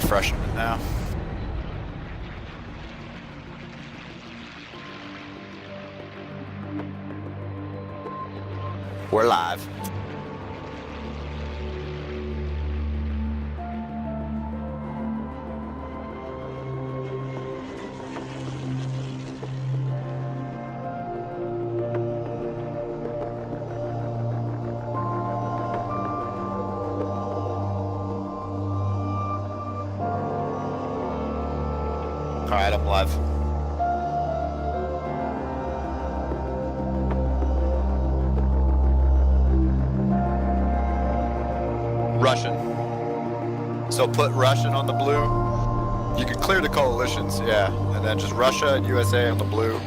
refreshing it now. We're live. All right, I'm live. Russian. So put Russian on the blue. You can clear the coalitions, yeah. And then just Russia and USA on the blue.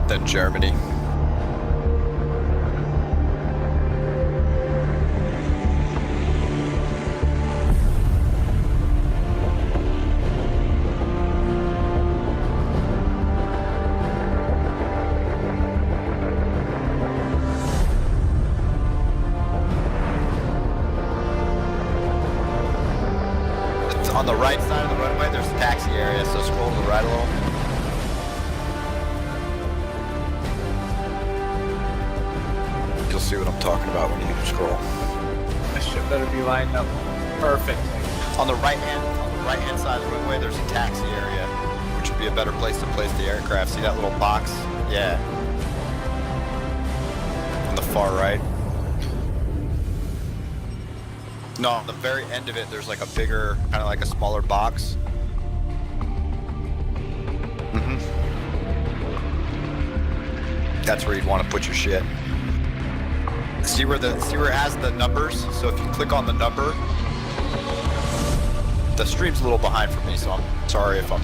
Then Germany. On the right side of the runway, there's a taxi area, so scroll to the right a little. You'll see what I'm talking about when you scroll. This shit better be lined up perfect. On the right hand side of the runway, there's a taxi area, which would be a better place to place the aircraft. See that little box? Yeah. On the far right. No, on the very end of it, there's like a bigger, kind of like a smaller box. That's where you'd want to put your shit. See where it has the numbers? So if you click on the number, the stream's a little behind for me, so I'm sorry if I'm...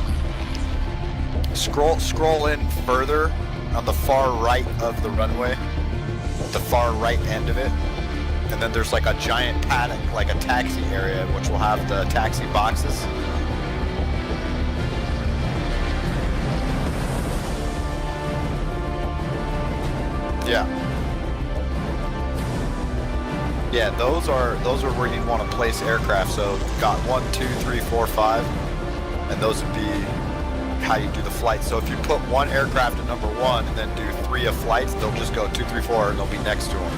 Scroll in further on the far right of the runway, the far right end of it, and then there's like a giant paddock, like a taxi area, which will have the taxi boxes. Yeah. Yeah, those are where you want to place aircraft. So got 1, 2, 3, 4, 5, and those would be how you do the flight. So if you put one aircraft at number 1 and then do 3 of flights, they'll just go 2, 3, 4, and they'll be next to them.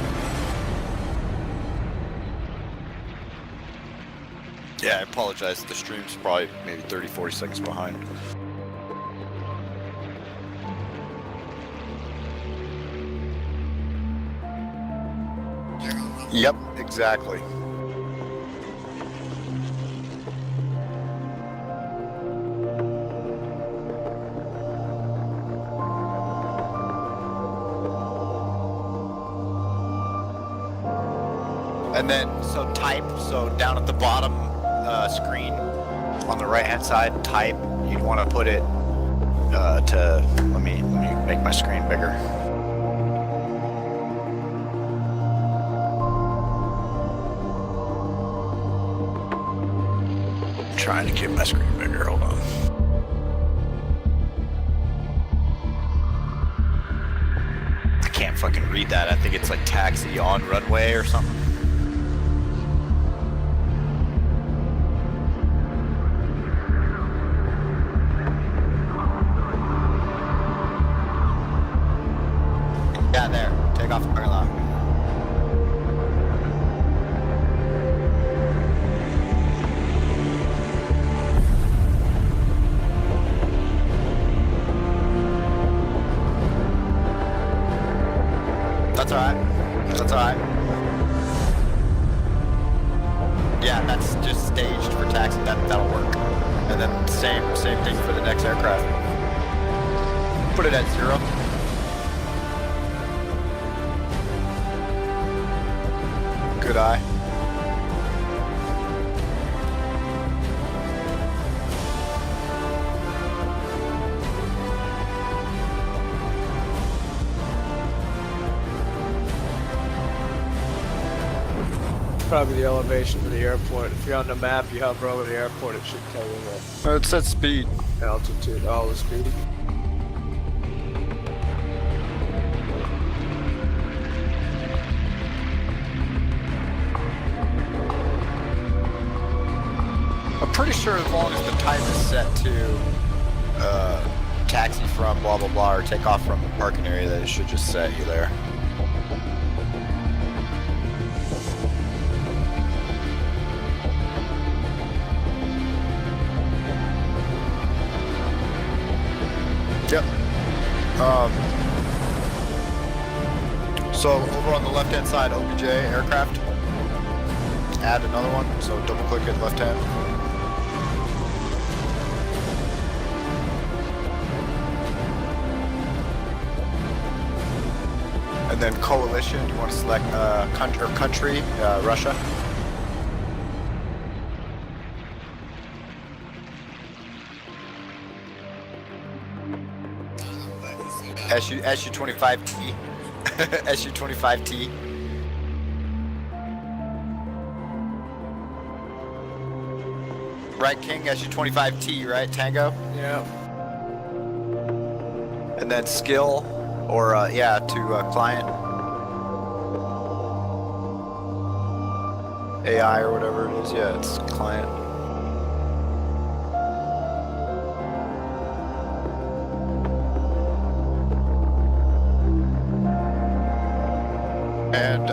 Yeah, I apologize. The stream's probably maybe 30, 40 seconds behind. Yep, exactly. And then, so type, so down at the bottom screen on the right hand side, type, you'd want to put it to, let me make my screen bigger. Trying to keep my screen bigger, hold on. I can't fucking read that. I think it's like taxi on runway or something. Yeah, there. Take off the parking lot. That's alright. That's alright. Yeah, that's just staged for taxi. That'll work. And then same thing for the next aircraft. Put it at 0. Good eye. probably the elevation to the airport. If you're on the map, you hover over the airport, it should tell you It says speed. the altitude, all the speed. I'm pretty sure as long as the time is set to taxi from blah blah blah or take off from the parking area, that it should just set you there. Yep. So over on the left hand side, OBJ aircraft. Add another one, so double click it left hand. And then coalition, you want to select country, Russia. SU-25T. SU-25T. Right, King? SU-25T, right? Tango? Yeah. And then skill, or yeah, to client. AI or whatever it is, yeah, it's client. And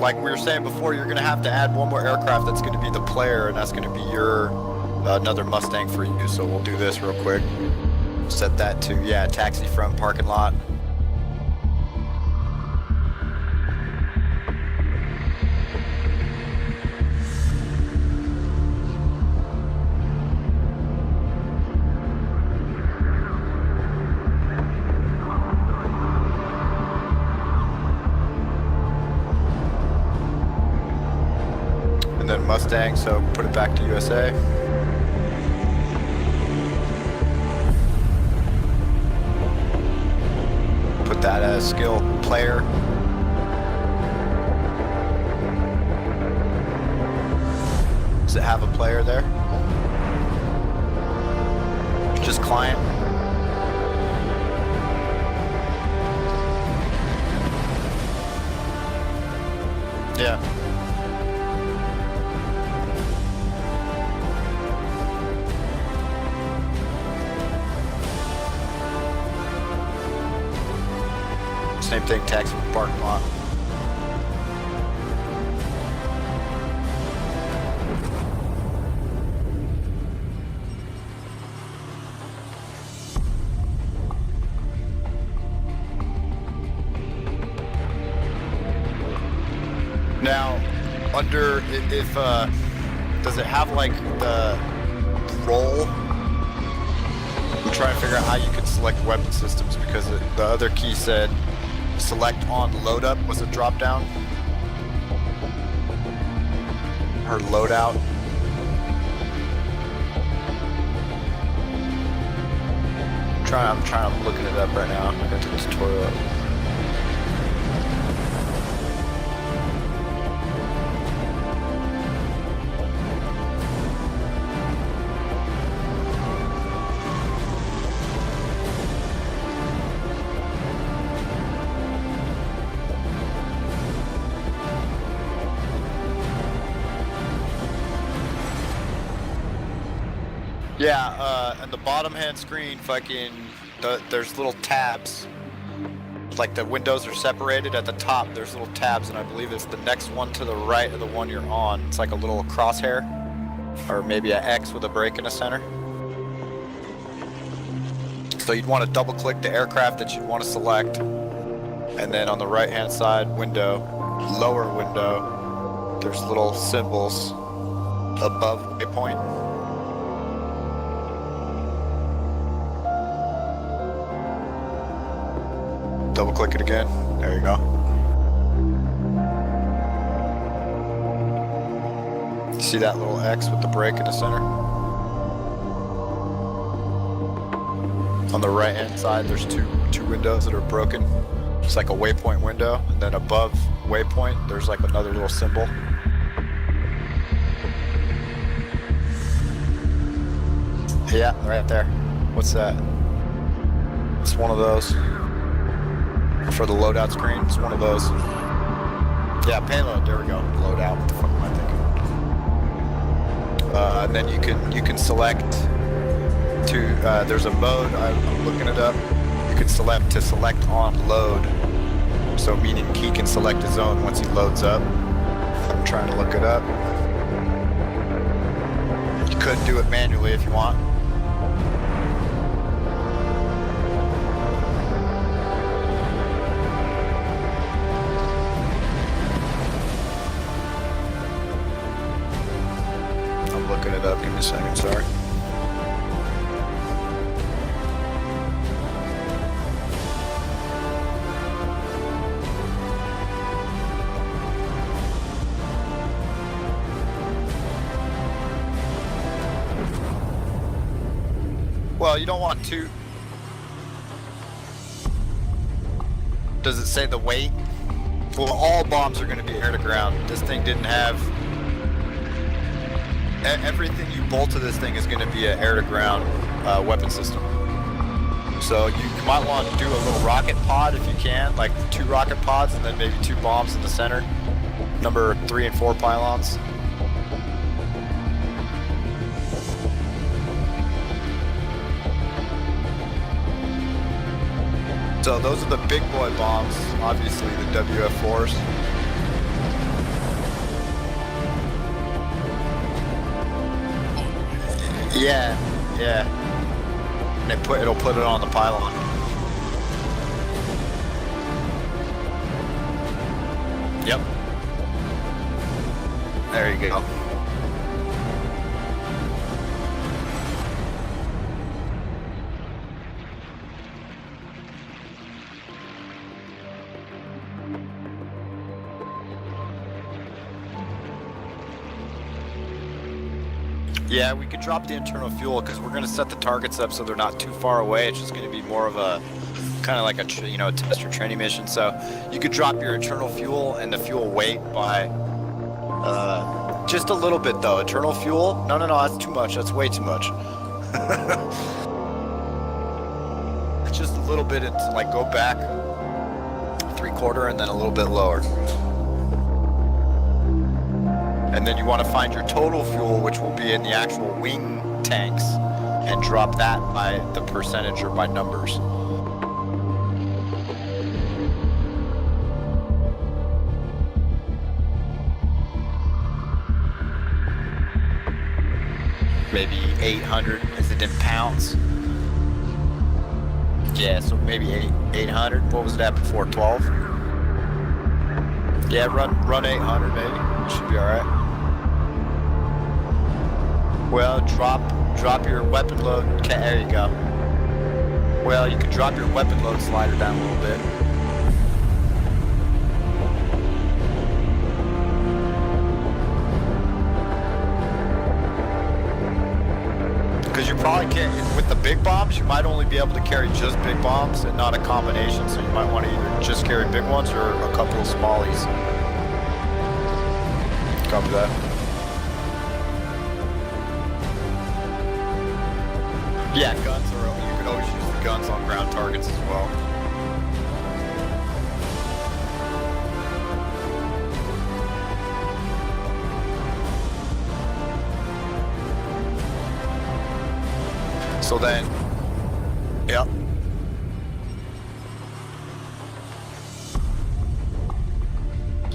like we were saying before, you're gonna have to add one more aircraft that's gonna be the player, and that's gonna be your another Mustang for you. So we'll do this real quick. Set that to, yeah, taxi from parking lot. And then Mustang, so put it back to USA. Put that as skill player. Does it have a player there? Just client? Yeah. Same thing, taxi from parking lot. Now, under, if does it have like the roll? I'm trying to figure out how you could select weapon systems, because the other key said select on load up was a drop down. Or loadout. I'm looking it up right now. I got the tutorial up. Yeah, on the bottom hand screen, fucking, there's little tabs. Like the windows are separated at the top, there's little tabs, and I believe it's the next one to the right of the one you're on. It's like a little crosshair, or maybe an X with a break in the center. So you'd want to double click the aircraft that you'd want to select, and then on the right hand side window, lower window, there's little symbols above waypoint. Double click it again. There you go. See that little X with the break in the center? On the right hand side, there's two windows that are broken. It's like a waypoint window, and then above waypoint, there's like another little symbol. Yeah, right there. What's that? It's one of those. For the loadout screen, it's one of those. Yeah, payload, there we go. Loadout, what the fuck am I thinking? And then you can select to, there's a mode, I'm looking it up. You can select on load. So meaning he can select his own once he loads up. I'm trying to look it up. You could do it manually if you want. I'm looking it up, give me a second, sorry. Well, you don't want to. Does it say the weight? Well, all bombs are going to be air to ground. This thing didn't have. Everything you bolt to this thing is going to be an air to ground weapon system. So you might want to do a little rocket pod if you can, like 2 rocket pods and then maybe 2 bombs in the center. Number 3 and 4 pylons. So those are the big boy bombs, obviously the WF-4s. Yeah, yeah. And it'll put it on the pylon. Yep. There you go. Yeah, we could drop the internal fuel because we're going to set the targets up so they're not too far away. It's just going to be more of a kind of like a test or training mission. So you could drop your internal fuel and the fuel weight by just a little bit though. Internal fuel? No, that's too much. That's way too much. Just a little bit into like go back 3/4 and then a little bit lower. And then you want to find your total fuel, which will be in the actual wing tanks, and drop that by the percentage or by numbers. Maybe 800, is it in pounds? Yeah, so maybe 800. What was it at before, 12? Yeah, run 800 maybe, should be all right. Well, drop your weapon load. Okay, there you go. Well, you can drop your weapon load slider down a little bit. Because you probably can't, with the big bombs, you might only be able to carry just big bombs and not a combination. So you might want to either just carry big ones or a couple of smallies. Copy that. Yeah, guns are, you can always use the guns on ground targets as well. So then, yep.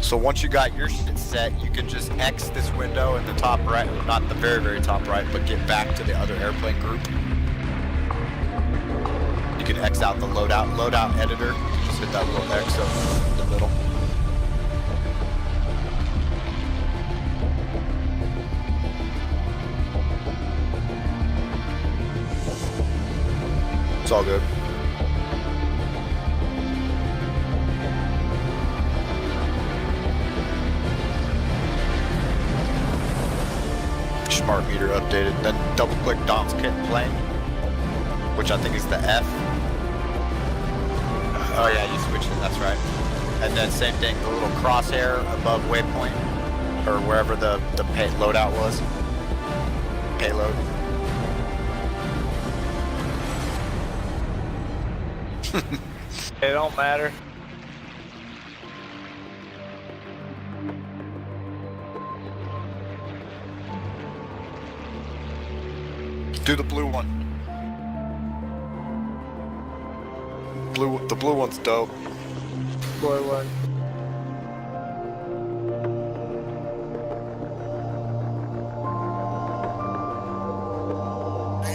So once you got your shit set, you can just X this window in the top right, not the very, very top right, but get back to the other airplane group. You can X out the loadout editor. Just hit that little X up in the middle. It's all good. Smart meter updated. Then double click Dom's kit plane, which I think is the F. Oh yeah, you switched it, that's right. And then same thing, the little crosshair above waypoint, or wherever the loadout was. Payload. It don't matter. Do the blue one. The blue one's dope. Boy, one.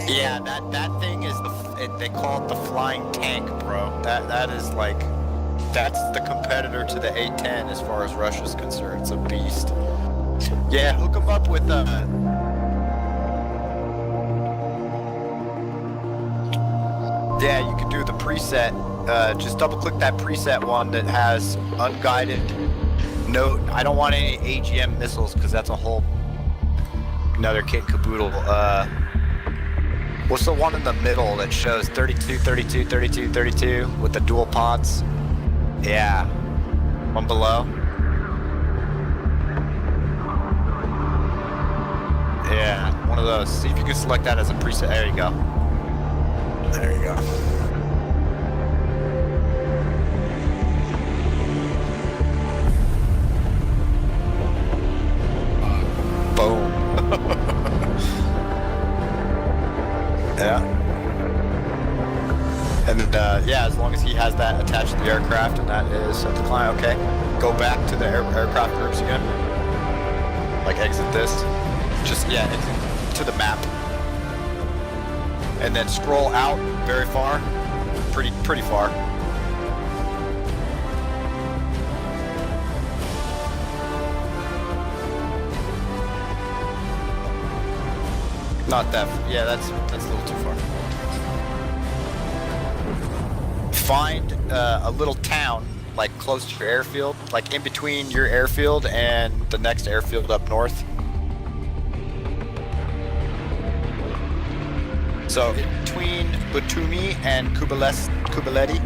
Yeah, that thing is they call it the flying tank, bro. That is like, that's the competitor to the A10 as far as Russia's concerned. It's a beast. Yeah, hook them up with yeah, you can do the preset. Just double click that preset one that has unguided. No, I don't want any AGM missiles because that's a whole another kit caboodle. What's the one in the middle that shows 32, 32, 32, 32 with the dual pods? Yeah. One below. Yeah, one of those. See if you can select that as a preset. There you go. There you go. Boom. Yeah. And then, yeah, as long as he has that attached to the aircraft and that is at the client, okay. Go back to the aircraft groups again. Like exit this. Just, yeah, exit to the map. And then scroll out very far. Pretty far. Not that, yeah, that's a little too far. Find a little town, like close to your airfield, like in between your airfield and the next airfield up north. So between Batumi and Kubaleti,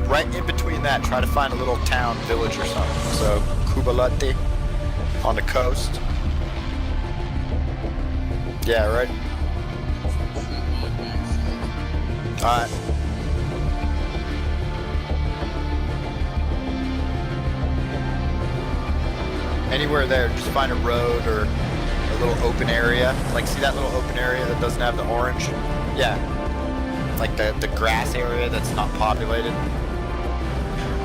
right in between that, try to find a little town, village or something. So Kubaleti on the coast. Yeah, right. Alright. Anywhere there, just find a road or a little open area. Like, see that little open area that doesn't have the orange? Yeah. Like the grass area that's not populated.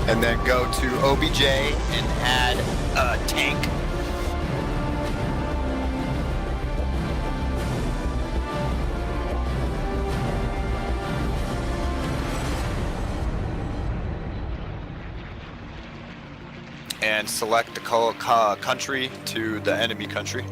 And then go to OBJ and add a tank. And select the country to the enemy country.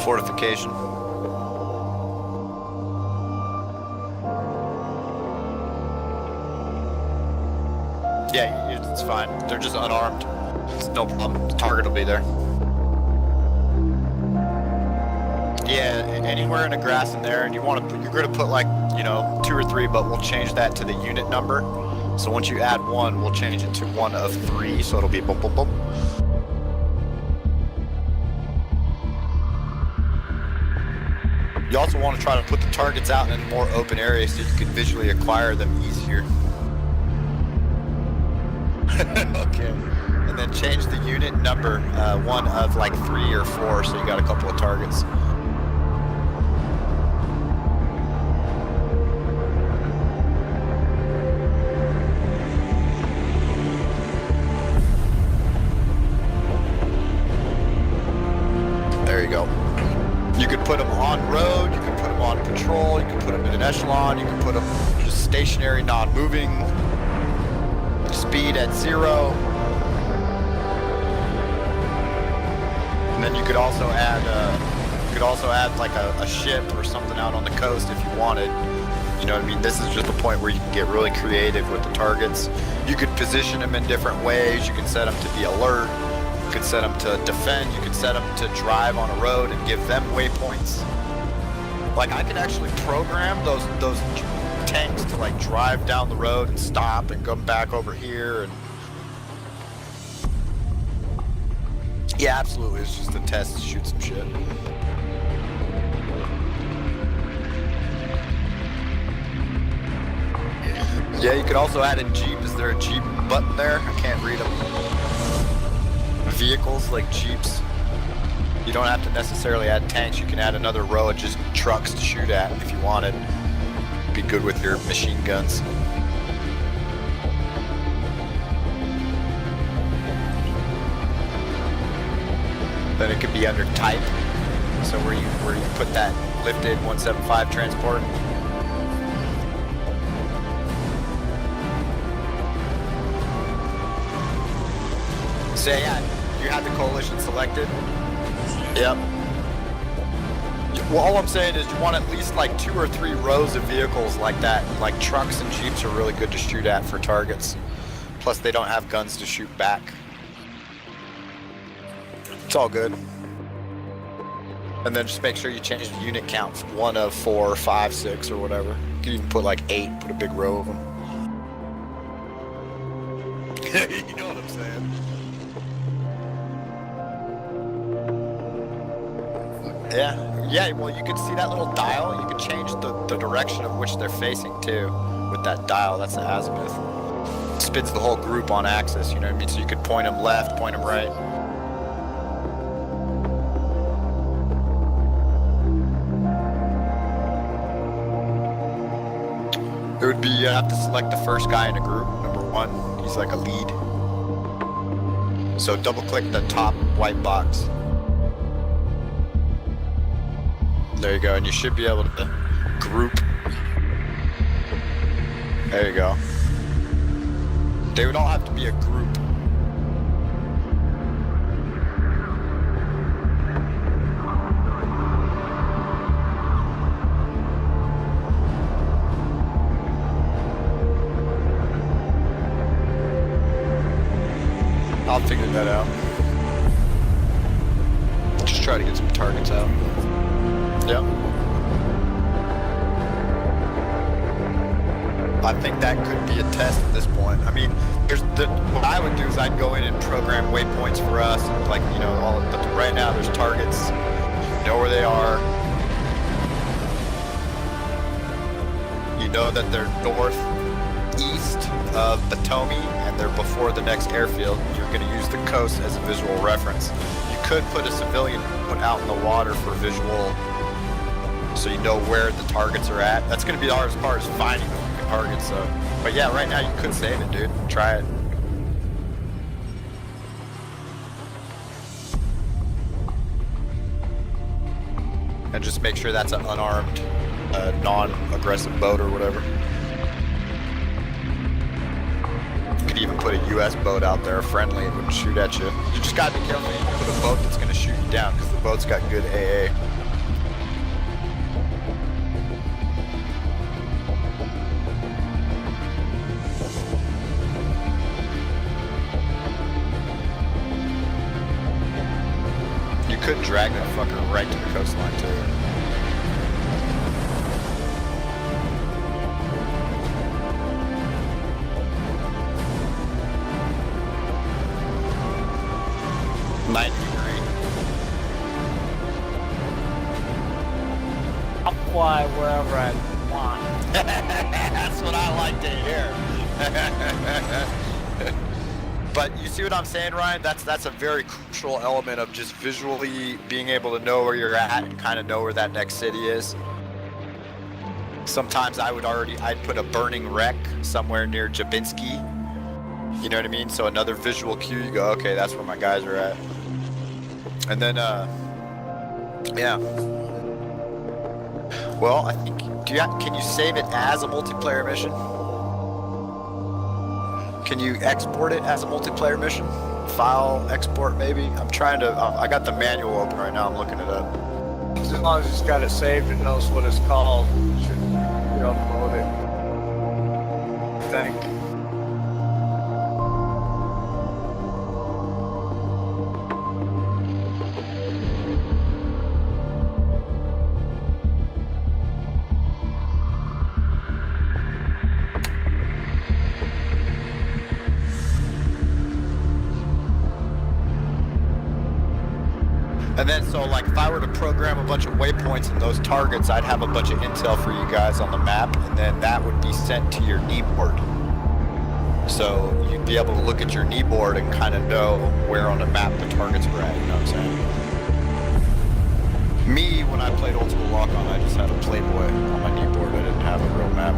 Fortification. Yeah, it's fine. They're just unarmed. It's no problem. The target will be there. Yeah, anywhere in the grass in there, and you're gonna put like, 2 or 3, but we'll change that to the unit number. So once you add 1, we'll change it to 1 of 3, so it'll be boom, boom, boom. You also want to try to put the targets out in more open areas so you can visually acquire them easier. Okay. And then change the unit number, 1 of like 3 or 4, so you got a couple of targets. There you go. You could put them on road, you could put them on patrol, you could put them in an echelon, you could put them just stationary, non-moving. Speed at 0. And then you could also add like a ship or something out on the coast if you wanted. You know what I mean? This is just a point where you can get really creative with the targets. You could position them in different ways. You can set them to be alert. You could set them to defend. You could set them to drive on a road and give them waypoints. Like I can actually program those tanks to like drive down the road and stop and come back over here and yeah, absolutely. It's just a test to shoot some shit. Yeah, you could also add in Jeep. Is there a Jeep button there? I can't read them. Vehicles like Jeeps. You don't have to necessarily add tanks. You can add another row of just trucks to shoot at if you wanted. Be good with your machine guns. Then it could be under type. So where you put that lifted 175 transport. So yeah, you had the coalition selected. Yep. Well, all I'm saying is you want at least like 2 or 3 rows of vehicles like that. Like trucks and Jeeps are really good to shoot at for targets. Plus they don't have guns to shoot back. It's all good. And then just make sure you change the unit count from 1 of 4, 5, 6 or whatever. You can even put like 8, put a big row of them. You know what I'm saying? Yeah, well you can see that little dial, you can change the direction of which they're facing too with that dial. That's the azimuth. It spins the whole group on axis, you know what I mean? So you could point them left, point them right. It would be, you have to select the first guy in a group, number 1, he's like a lead. So double click the top white box. There you go, and you should be able to group. There you go. They would all have to be a group. I'll figure that out. Just try to get some targets out. Yep. I think that could be a test at this point. I mean, what I would do is I'd go in and program waypoints for us, like, you know, but right now there's targets, you know where they are. You know that they're northeast of Batumi and they're before the next airfield. You're going to use the coast as a visual reference. You could put a civilian out in the water for visual, so you know where the targets are at. That's going to be the hardest part, is finding the targets. So, but yeah, right now you could save it, dude. Try it. And just make sure that's an unarmed, non-aggressive boat or whatever. You could even put a U.S. boat out there, friendly, and wouldn't shoot at you. You just gotta be careful. You put a boat that's going to shoot you down, because the boat's got good AA. You could drag that fucker right to the coastline too. I'll fly wherever I want. That's what I like to hear. But you see what I'm saying, Ryan? That's a very crucial element of just visually being able to know where you're at and kind of know where that next city is. Sometimes I'd put a burning wreck somewhere near Jabinski. You know what I mean? So another visual cue, you go, okay, that's where my guys are at. And then, yeah. Well, I think, can you save it as a multiplayer mission? Can you export it as a multiplayer mission? File export, maybe? I'm trying to, I got the manual open right now, I'm looking it up. As long as it's got it saved and knows what it's called, it should be able to load it. I think. And then, so like, if I were to program a bunch of waypoints in those targets, I'd have a bunch of intel for you guys on the map, and then that would be sent to your kneeboard. So you'd be able to look at your kneeboard and kind of know where on the map the targets were at. You know what I'm saying? Me, when I played Old School Lock-On, I just had a Playboy on my kneeboard. I didn't have a real map.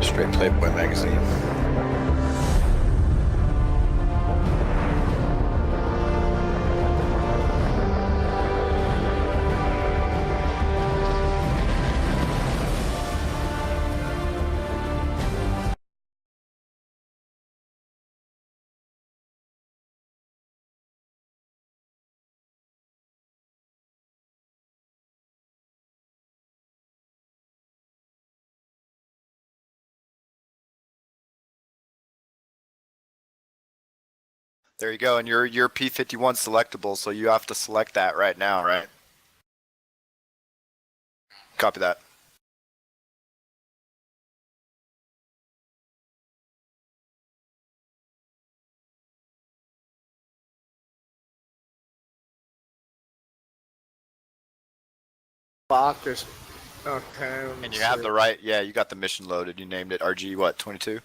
Straight Playboy magazine. There you go, and you're P51 selectable, so you have to select that right now, right? Copy that. Lock is okay. And you have the right, yeah, you got the mission loaded. You named it RG, what, 22?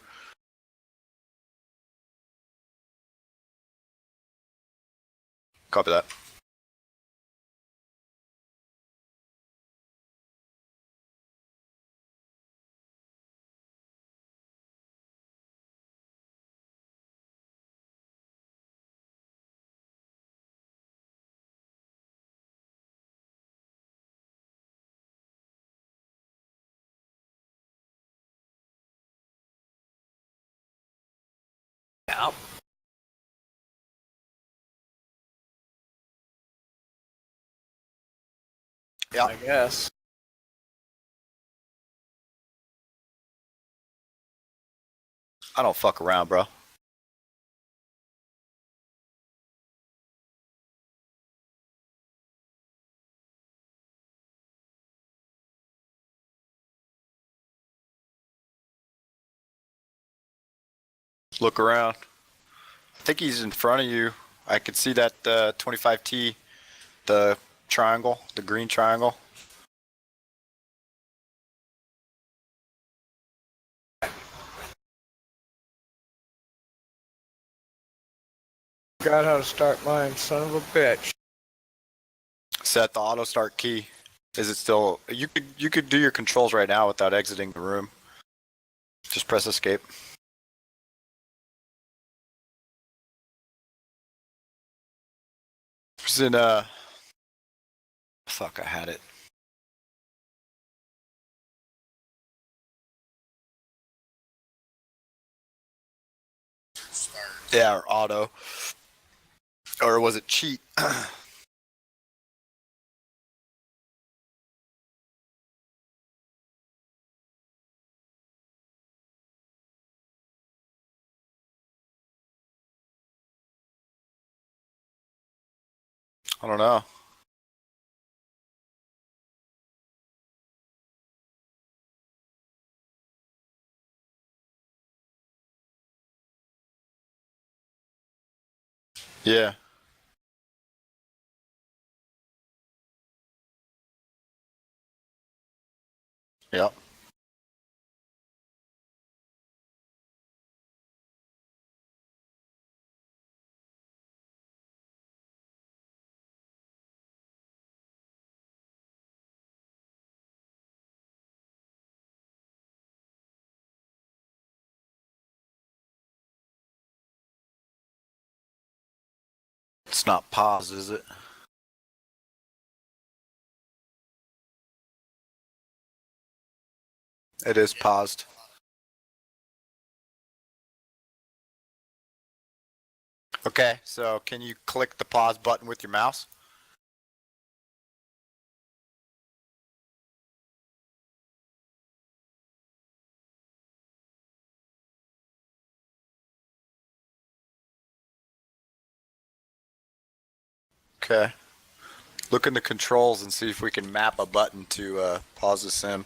Copy that. Yep. Yeah. I guess. I don't fuck around, bro. Look around. I think he's in front of you. I could see that 25T, the triangle, the green triangle. Forgot how to start mine, son of a bitch. Set the auto start key. Is it still? You could do your controls right now without exiting the room. Just press escape. It's in fuck, I had it. Yeah, or auto. Or was it cheat? I don't know. Yeah. Yep. It's not paused, is it? It is paused. Okay, so can you click the pause button with your mouse? Okay. Look in the controls and see if we can map a button to pause the sim.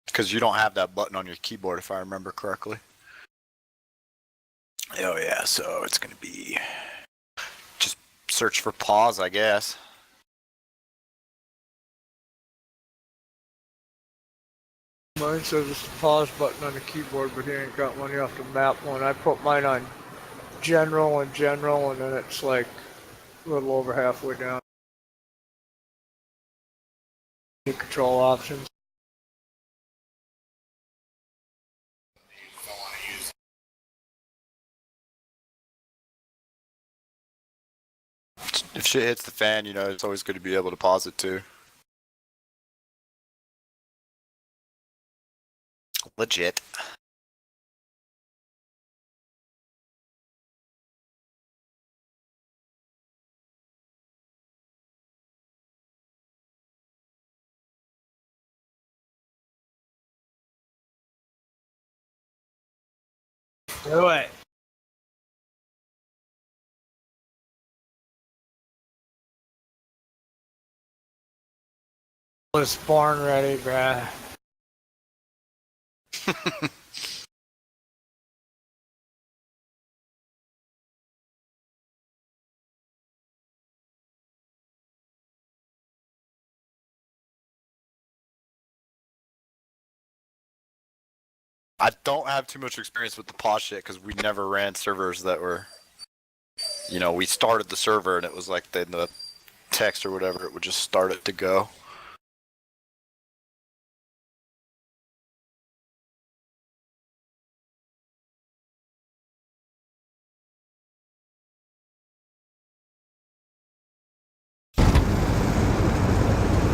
Because you don't have that button on your keyboard, if I remember correctly. Oh yeah, so it's gonna be just search for pause, I guess. Mine says it's the pause button on the keyboard, but he ain't got one. You have to map one. I put mine on general, and then it's like a little over halfway down. Control options. If shit hits the fan, you know, it's always good to be able to pause it too. Legit. Do it. Was born ready, bruh. I don't have too much experience with the pause shit because we never ran servers that were, you know, we started the server and it was like in the text or whatever, it would just start it to go.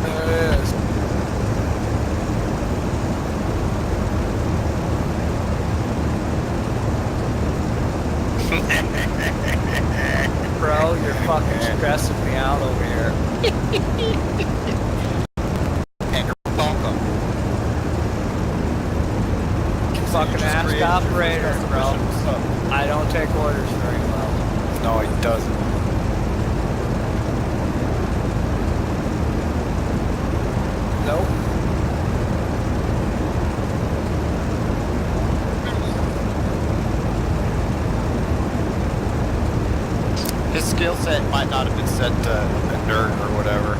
There it is. Bro, you're fucking stressing me out over here. And you're welcome. Fucking just ask created your operator, first bro. mission. What's up? I don't take orders very well. No, he doesn't. Nope. His skill set might not have been set to a nerd or whatever.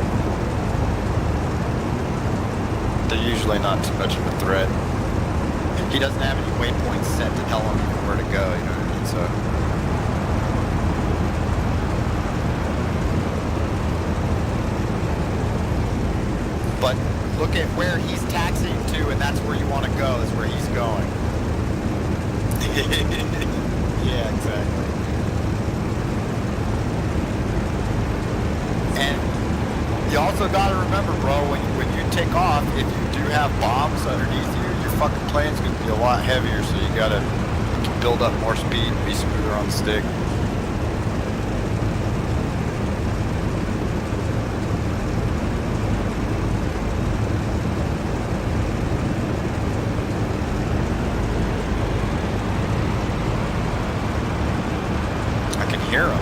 They're usually not too much of a threat. He doesn't have any waypoints set to tell him where to go, you know what I mean? So. But look at where he's taxiing to, and that's where you want to go, is where he's going. Yeah, exactly. And you also gotta remember, bro, when you take off, if you do have bombs underneath you, your fucking plane's gonna be a lot heavier, so you gotta build up more speed and be smoother on the stick. I can hear him.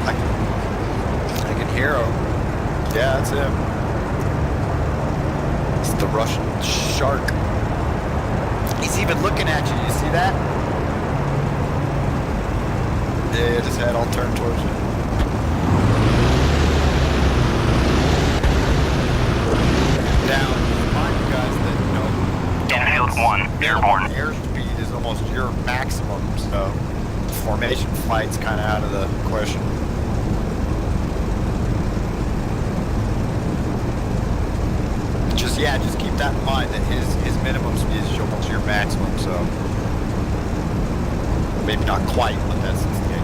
I can hear him. Yeah, that's him. It's the Russian shark. He's even looking at you. You see that? Yeah, his head all turned towards you. Now, remind you guys that, you know, Infield 1, airborne. airspeed is almost your maximum, so formation flight's kind of out of the question. Just keep that in mind that his minimum speed is almost your maximum, so maybe not quite, but that's the idea.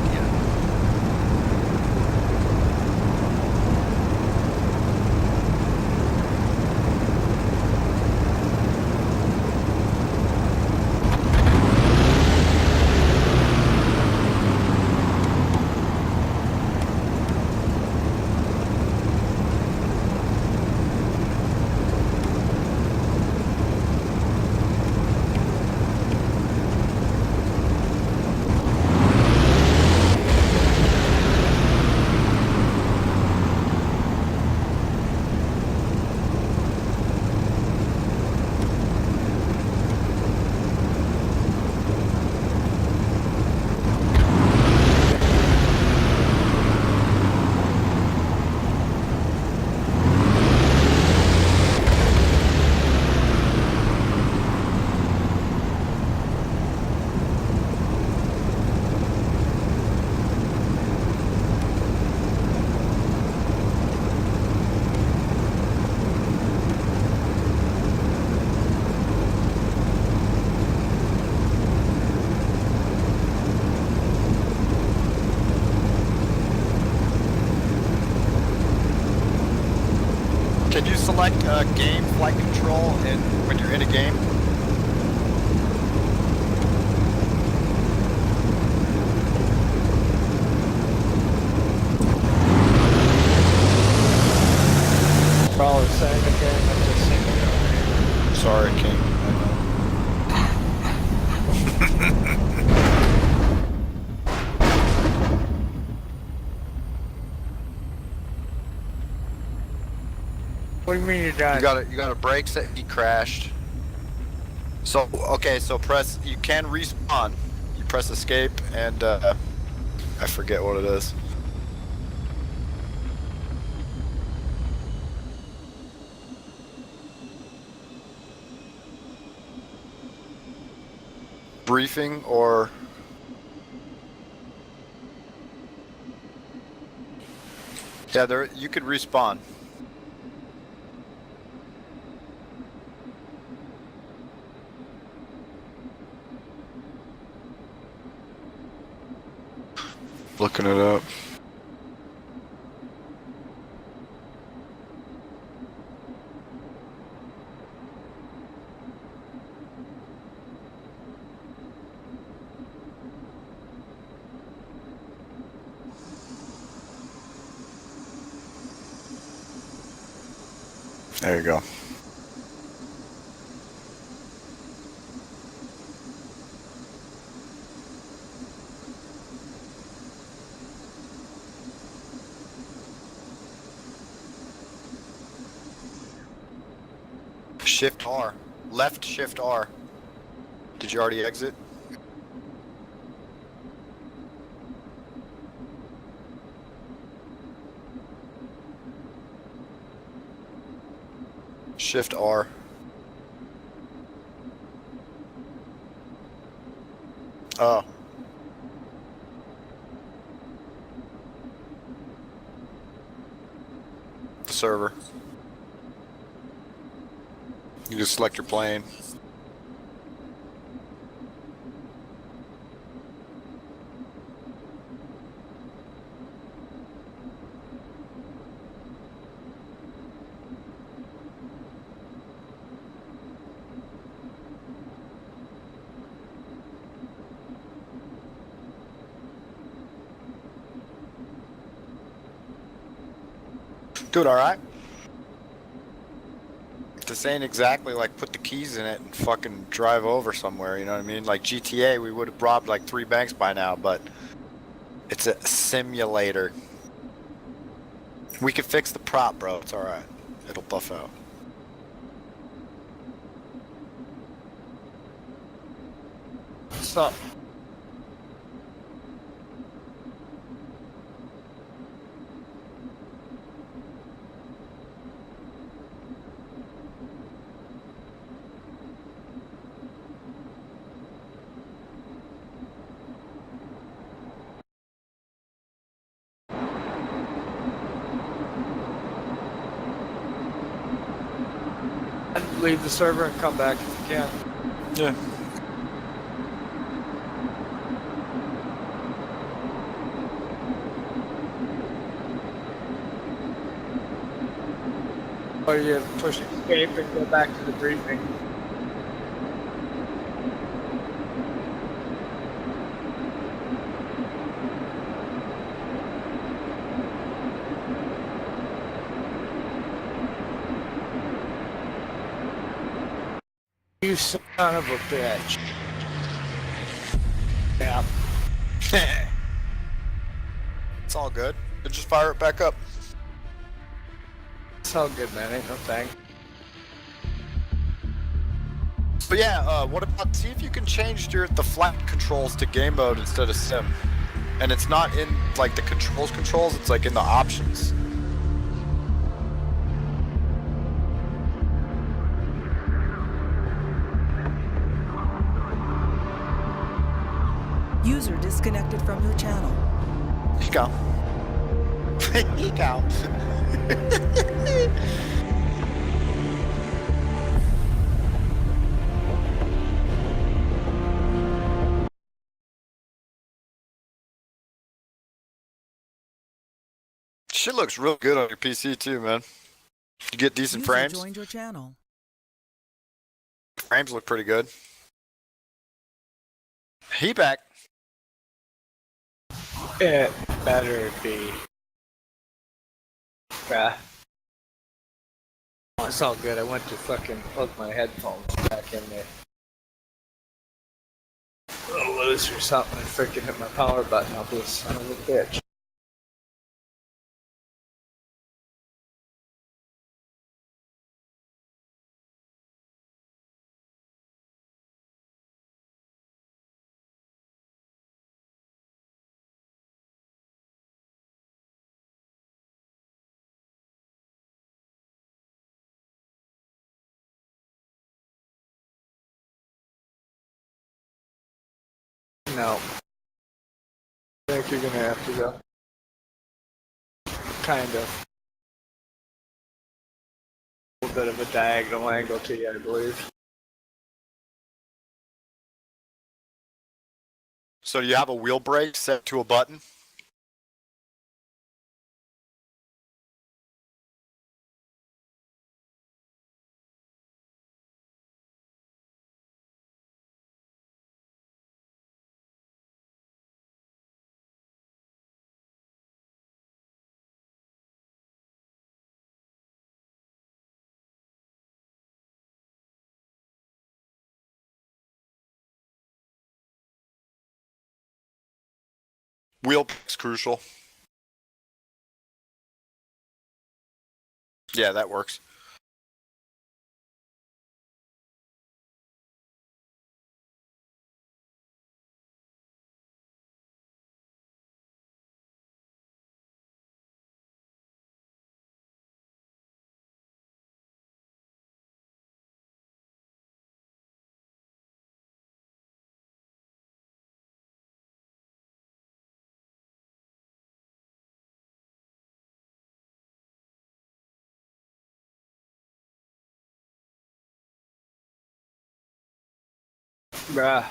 select game flight control when you're in a game? Probably saying the game and just singing it. Sorry, King. What do you mean you're done? You got a brake set. He crashed. So okay, so you can respawn. You press escape and I forget what it is. Briefing or yeah, there you could respawn. Looking it up. There you go. Shift R. Left shift R. Did you already exit? Shift R. Oh. The server. You just select your plane. Doing alright. This ain't exactly like put the keys in it and fucking drive over somewhere, you know what I mean? Like GTA, we would have robbed like 3 banks by now, but it's a simulator. We could fix the prop, bro. It's alright. It'll buff out. Stop. And leave the server and come back if you can. Yeah. Or you push escape and go back to the briefing. You son of a bitch. Yeah. It's all good. Just fire it back up. It's all good, man. Ain't no thing. But yeah, what about, see if you can change the flight controls to game mode instead of sim. And it's not in like the controls, it's like in the options. User disconnected from your channel. You go. You go. Shit looks real good on your PC too, man. You get decent User frames. joined your channel. Frames look pretty good. He back. It better be. Bruh. Oh, it's all good. I went to fucking plug my headphones back in there. A little loose or something and freaking hit my power button up with son of a bitch. No. I think you're gonna have to go. Kind of. A little bit of a diagonal angle to you, I believe. So do you have a wheel brake set to a button? Wheel brake's crucial. Yeah, that works. Bruh.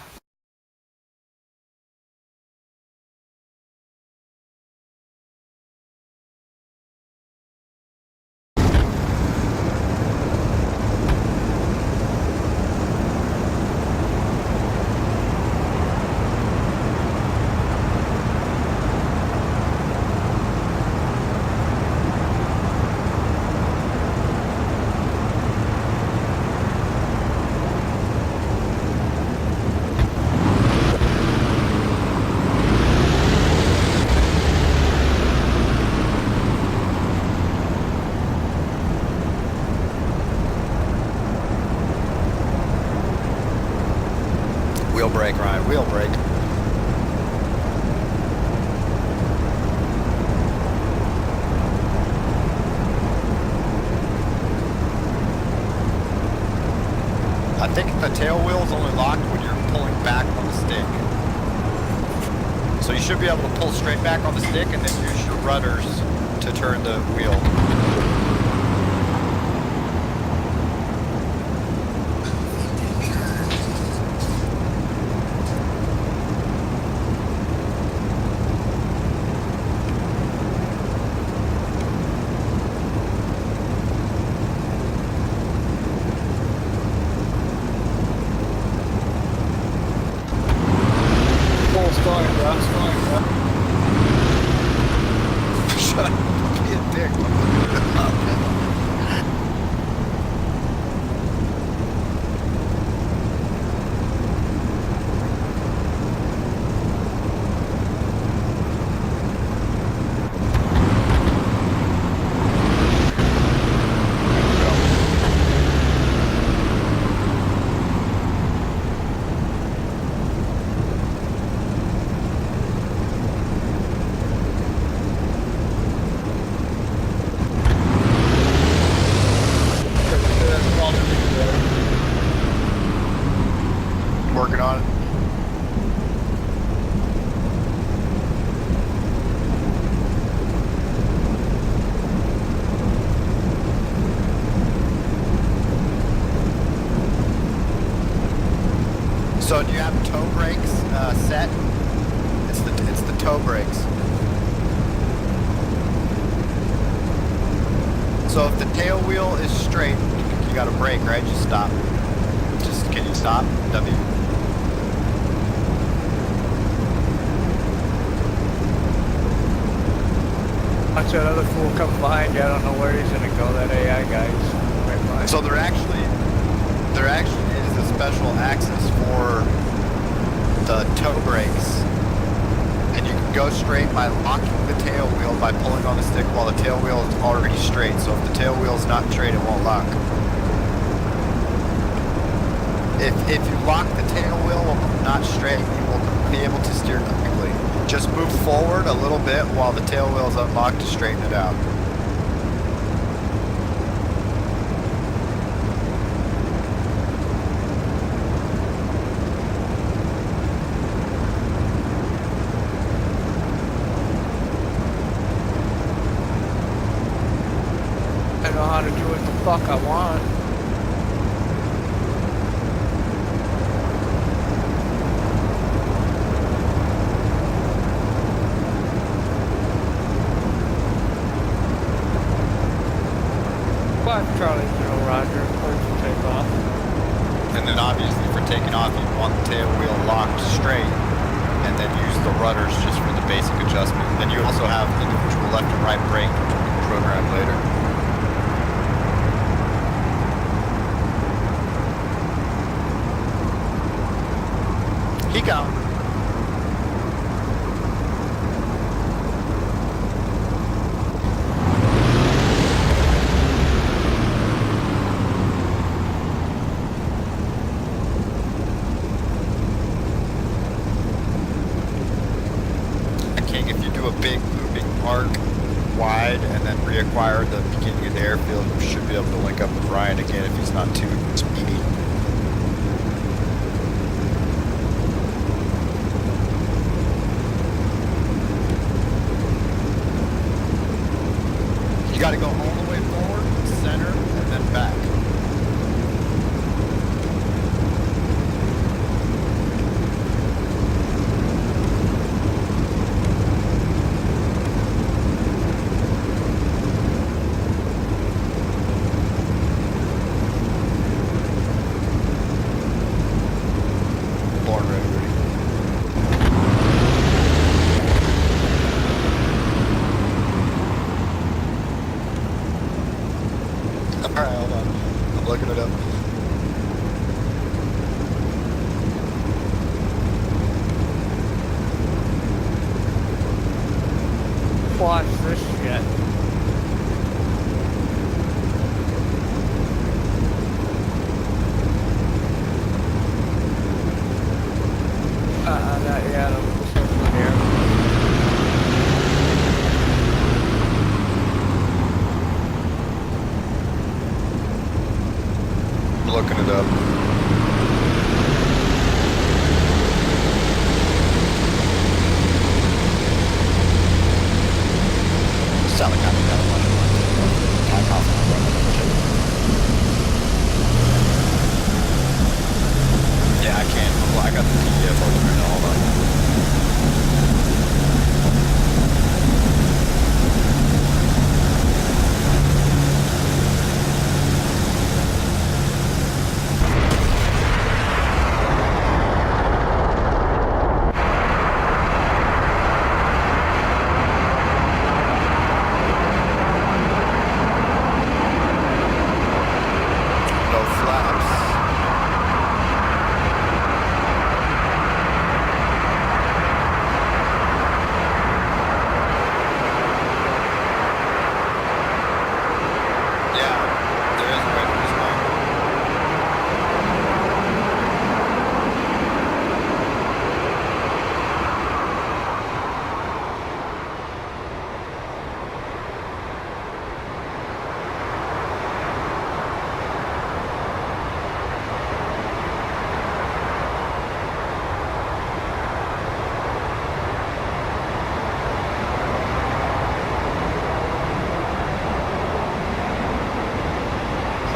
Wheel brake, Ryan. Wheel brake. I think the tail wheel is only locked when you're pulling back on the stick. So you should be able to pull straight back on the stick and then use your rudders to turn the wheel. Full story, bro. Story, bro. Shut up. Be a dick. Working on it. So do you have toe brakes set? It's the toe brakes. So if the tail wheel is straight, you got to brake, right? Just stop. Can you stop? W. Watch that other fool come behind you. I don't know where he's gonna go. That AI guy's right behind. So there actually is a special access for the toe brakes, and you can go straight by locking the tail wheel by pulling on the stick while the tail wheel is already straight. So if the tail wheel is not straight, it won't lock. If you lock the tail wheel not straight, you will be able to steer quickly. Just move forward a little bit while the tail wheel is unlocked to straighten it out. I know how to do what the fuck I want. Charlie 0 Roger, clear for takeoff. And then obviously for taking off, you want the tail wheel locked straight, and then use the rudders just for the basic adjustment. Then you also have individual left and right brake, which we can program later. Keep going. Reacquire the beginning of the airfield, you should be able to link up with Ryan again if he's not too speedy. You gotta go all the way forward, center, and then back. Watch this shit. Not yet. I'm over here. I'm looking it up. Yeah, I can. Well, I got the PDF open right now. Hold on.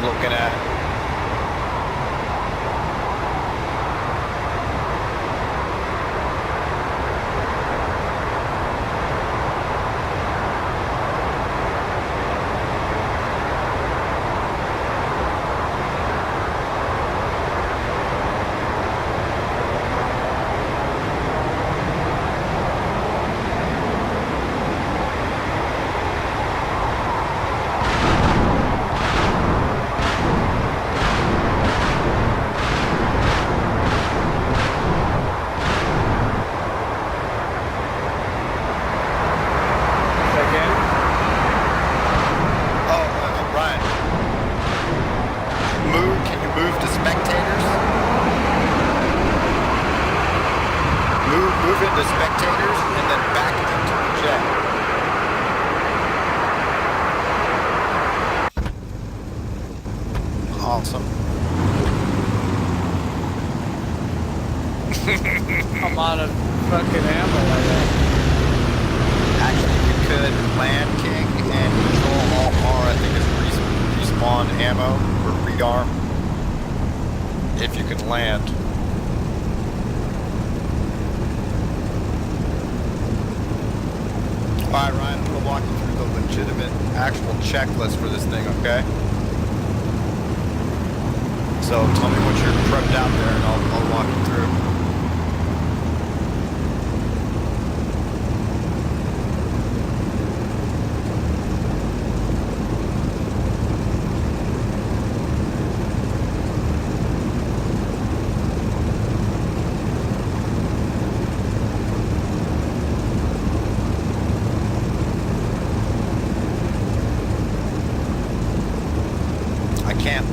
Looking at it. arm if you can land. Alright, Ryan, I'm going to walk you through the legitimate actual checklist for this thing, okay? So tell me what you're prepped out there and I'll walk you through.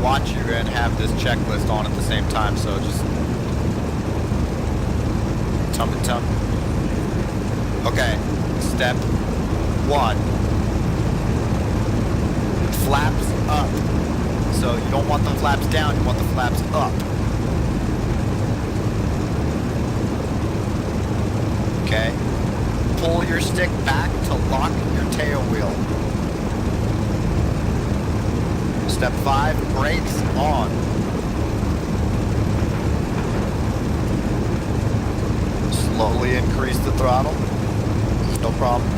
Watch you and have this checklist on at the same time, so just tell me. Okay, step 1. Flaps up. So you don't want the flaps down, you want the flaps up. Okay. Pull your stick back to lock your tail wheel. Step 5, brakes on. Slowly increase the throttle. No problem.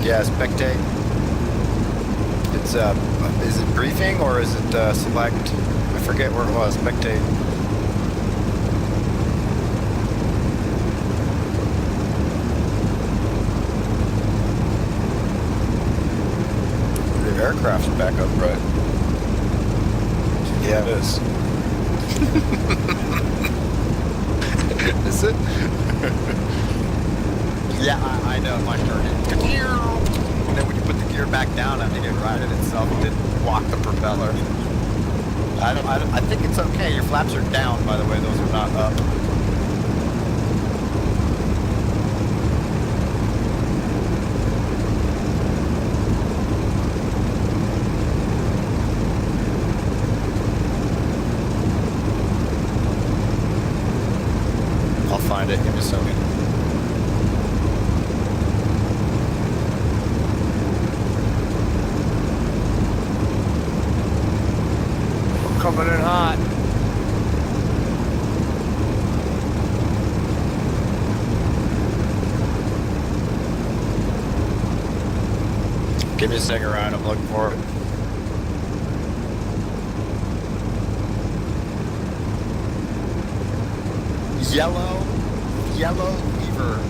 Yeah, spectate. It's is it briefing or is it select? I forget where it was. Spectate. The aircraft's back upright. Yeah, it is. Is it? Yeah, I know. My turn. And then when you put the gear back down, I think it righted itself. It didn't walk the propeller. I think it's okay. Your flaps are down, by the way. Those are not up. I'll find it. Give me a second. Coming in hot. Give me a second, Ryan. I'm looking for it. Yellow lever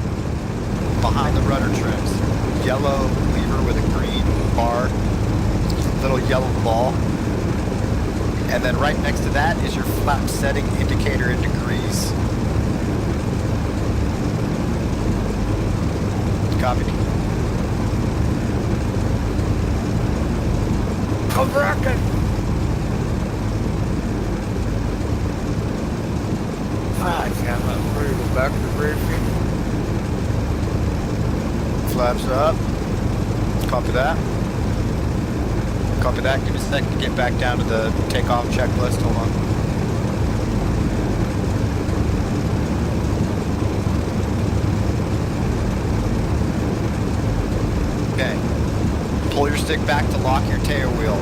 behind the rudder trims. Yellow lever with a green bar, little yellow ball. And then right next to that is your flap setting indicator in degrees. Copy. I'm wrecking. Ah, damn it. I'm ready to go back to briefing. Flaps up. Copy that. Copy that. Give me a second to get back down to the takeoff checklist. Hold on. Okay. Pull your stick back to lock your tail wheel.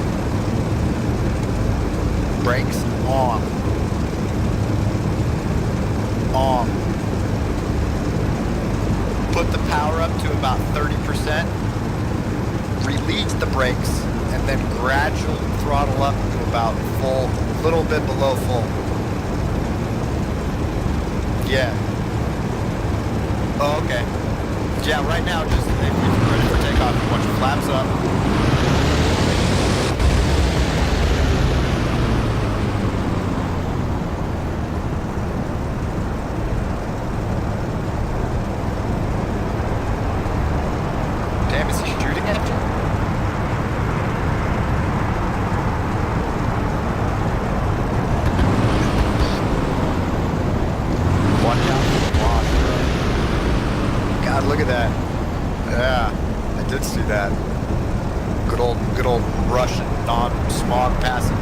Brakes on. On. Put the power up to about 30%. Release the brakes. And then gradually throttle up to about full, a little bit below full. Yeah. Oh, okay. Yeah, right now, just if you're ready for takeoff, you want your flaps up. Damn, is he shooting at you? God, look at that. Yeah, I did see that. Good old Russian non-smog passing.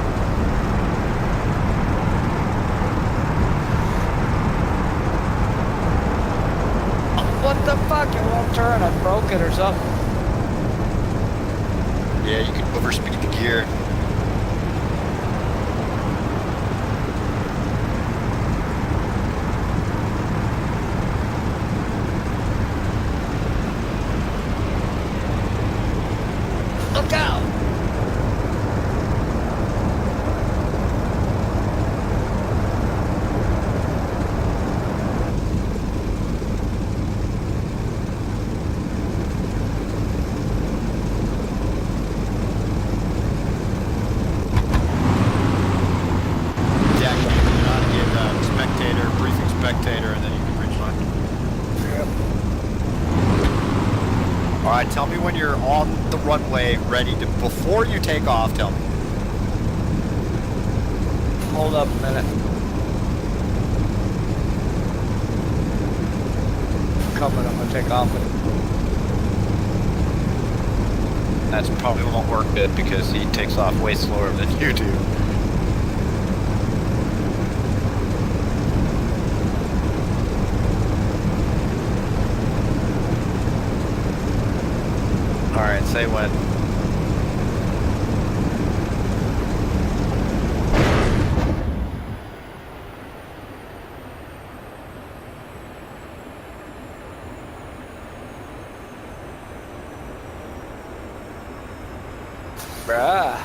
the fuck? It won't turn. I broke it or something. Yeah, you can overspeed the gear. Look out! Yeah, you gotta get spectator, briefing spectator, and then you can rejoin. Yep. All right, tell me when you're on the runway, ready to. Before you take off, tell me. Hold up a minute. Coming, I'm gonna take off with it. That's probably won't work good because he takes off way slower than you do. All right, say when. Bruh.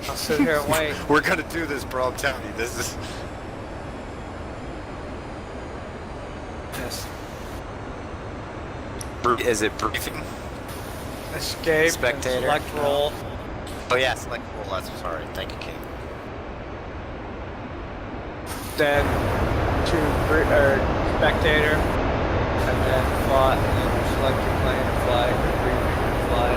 I'll sit here and wait. We're gonna do this, bro. I'm telling you, this is. Yes. Is it briefing? Escape. Spectator. And select roll. Oh yeah, select roll. That's sorry. Thank you, King. Then to spectator. And then fly. And then select your plane and fly. Or briefing and fly.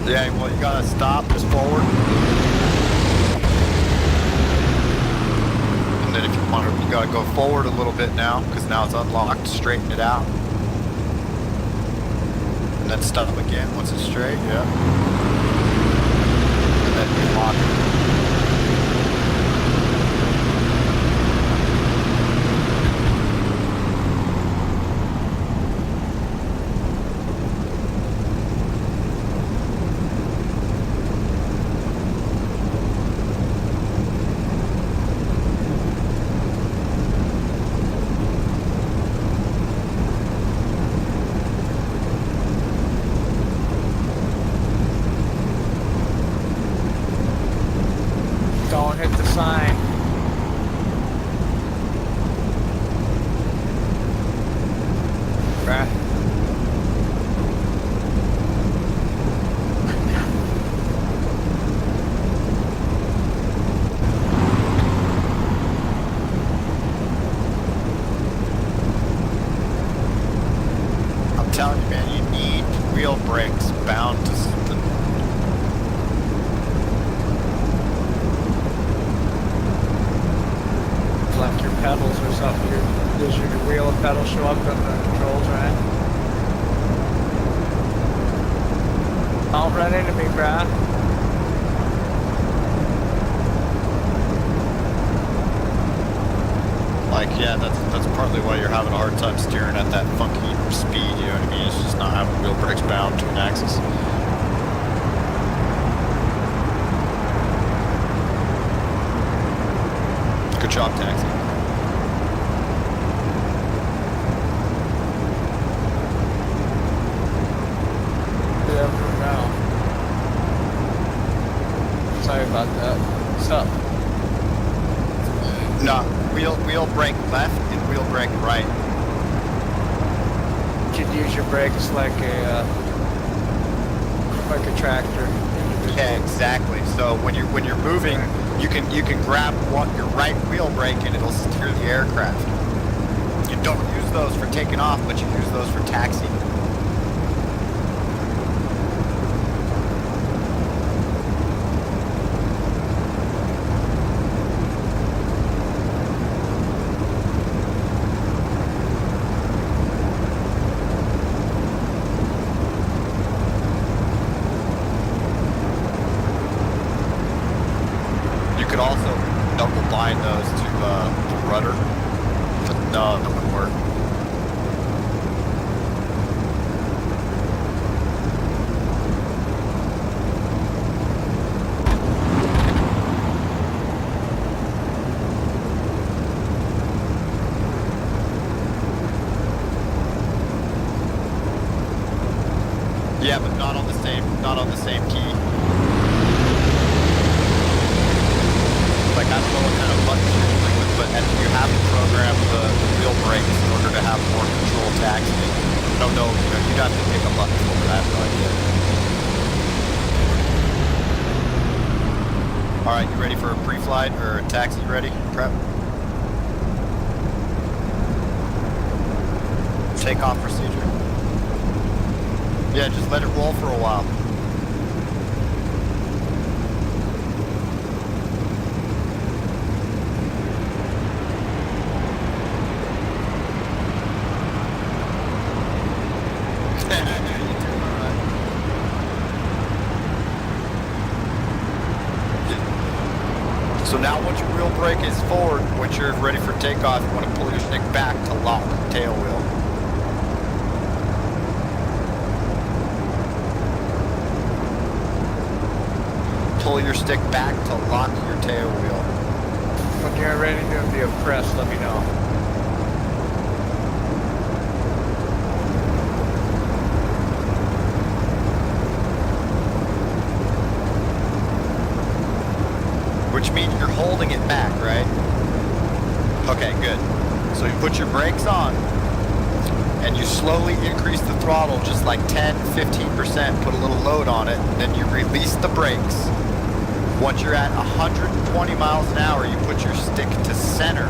Yeah, well, you gotta stop, just forward. And then if you want to, you gotta go forward a little bit now, because now it's unlocked. Straighten it out. And then stop again once it's straight, yeah. And then lock it. Don't hit the sign. Bruh. I'm telling you, man, you need wheel brakes bound to something. Left your pedals or something. Does your wheel and pedal show up on the controls, right? Don't run into me, bruh. Like, yeah, that's partly why you're having a hard time steering at that funky speed, you know what I mean? It's just not having wheel brakes bound to an axis. Good job, taxi. Yeah, for now. Sorry about that. What's up? No, wheel brake left and wheel brake right. You could use your brakes like a tractor. Yeah, exactly. So when you're moving, you can grab your right wheel brake and it'll steer the aircraft. You don't use those for taking off, but you use those for taxiing. You could also double bind those to the rudder. But no, that wouldn't work. Yeah, but not on the same key. Like I don't know what kind of buttons you're dealing with, but you have to program the wheel brakes in order to have more control taxiing. I don't know, you'd have to pick a button for that, no idea. Alright, you ready for a pre-flight or a taxi ready? Prep? Takeoff procedure. Yeah, just let it roll for a while. So now once your wheel brake is forward, once you're ready for takeoff, you want to pull your stick back to lock the tail wheel. Pull your stick back to lock your tail wheel. When you're ready to be press, let me know. Which means you're holding it back, right? Okay, good. So you put your brakes on, and you slowly increase the throttle just like 10, 15%, put a little load on it, then you release the brakes. Once you're at 120 miles an hour, you put your stick to center.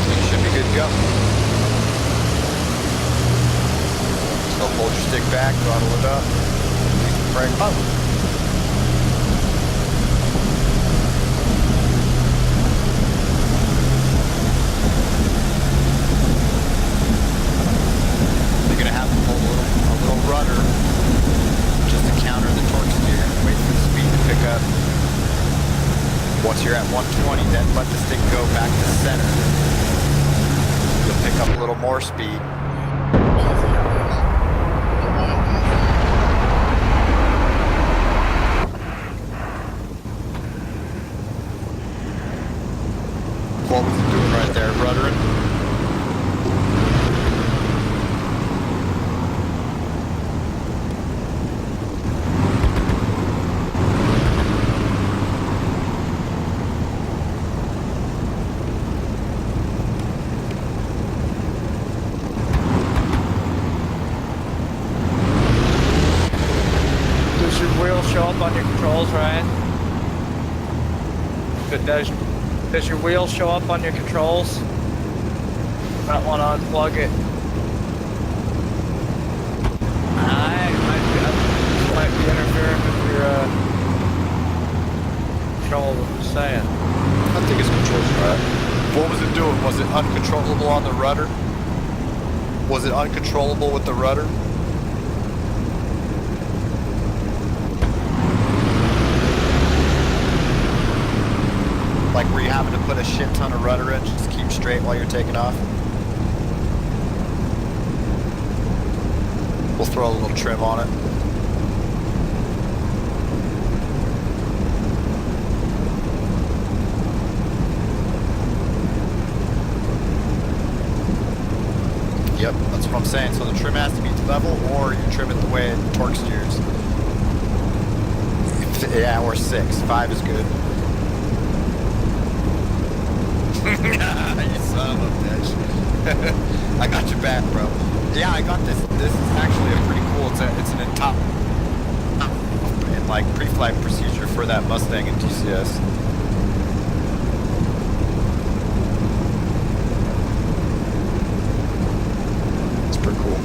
You should be good to go. So hold your stick back, throttle it up, release the brake. Oh. Rudder just to counter the torque steer and wait for the speed to pick up. Once you're at 120, then let the stick go back to center. You'll pick up a little more speed. What was it doing right there? Ruddering? Show up on your controls, Ryan? Does your wheel show up on your controls? Might want to unplug it. Might be interfering with your control, what I'm saying. I think it's controls, right? What was it doing? Was it uncontrollable on the rudder? Was it uncontrollable with the rudder? Like were you having to put a shit ton of rudder in just to keep straight while you're taking off? We'll throw a little trim on it. Yep, that's what I'm saying. So the trim has to be level, or you trim it the way it torque steers. Yeah, or 6. 5 is good. You son of a bitch. I got your back, bro. Yeah, I got this. This is actually a pretty cool. It's an top and like pre-flight procedure for that Mustang and TCS. It's pretty cool.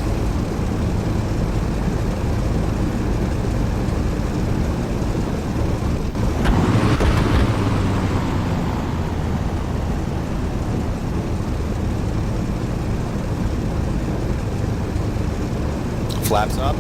Flaps up.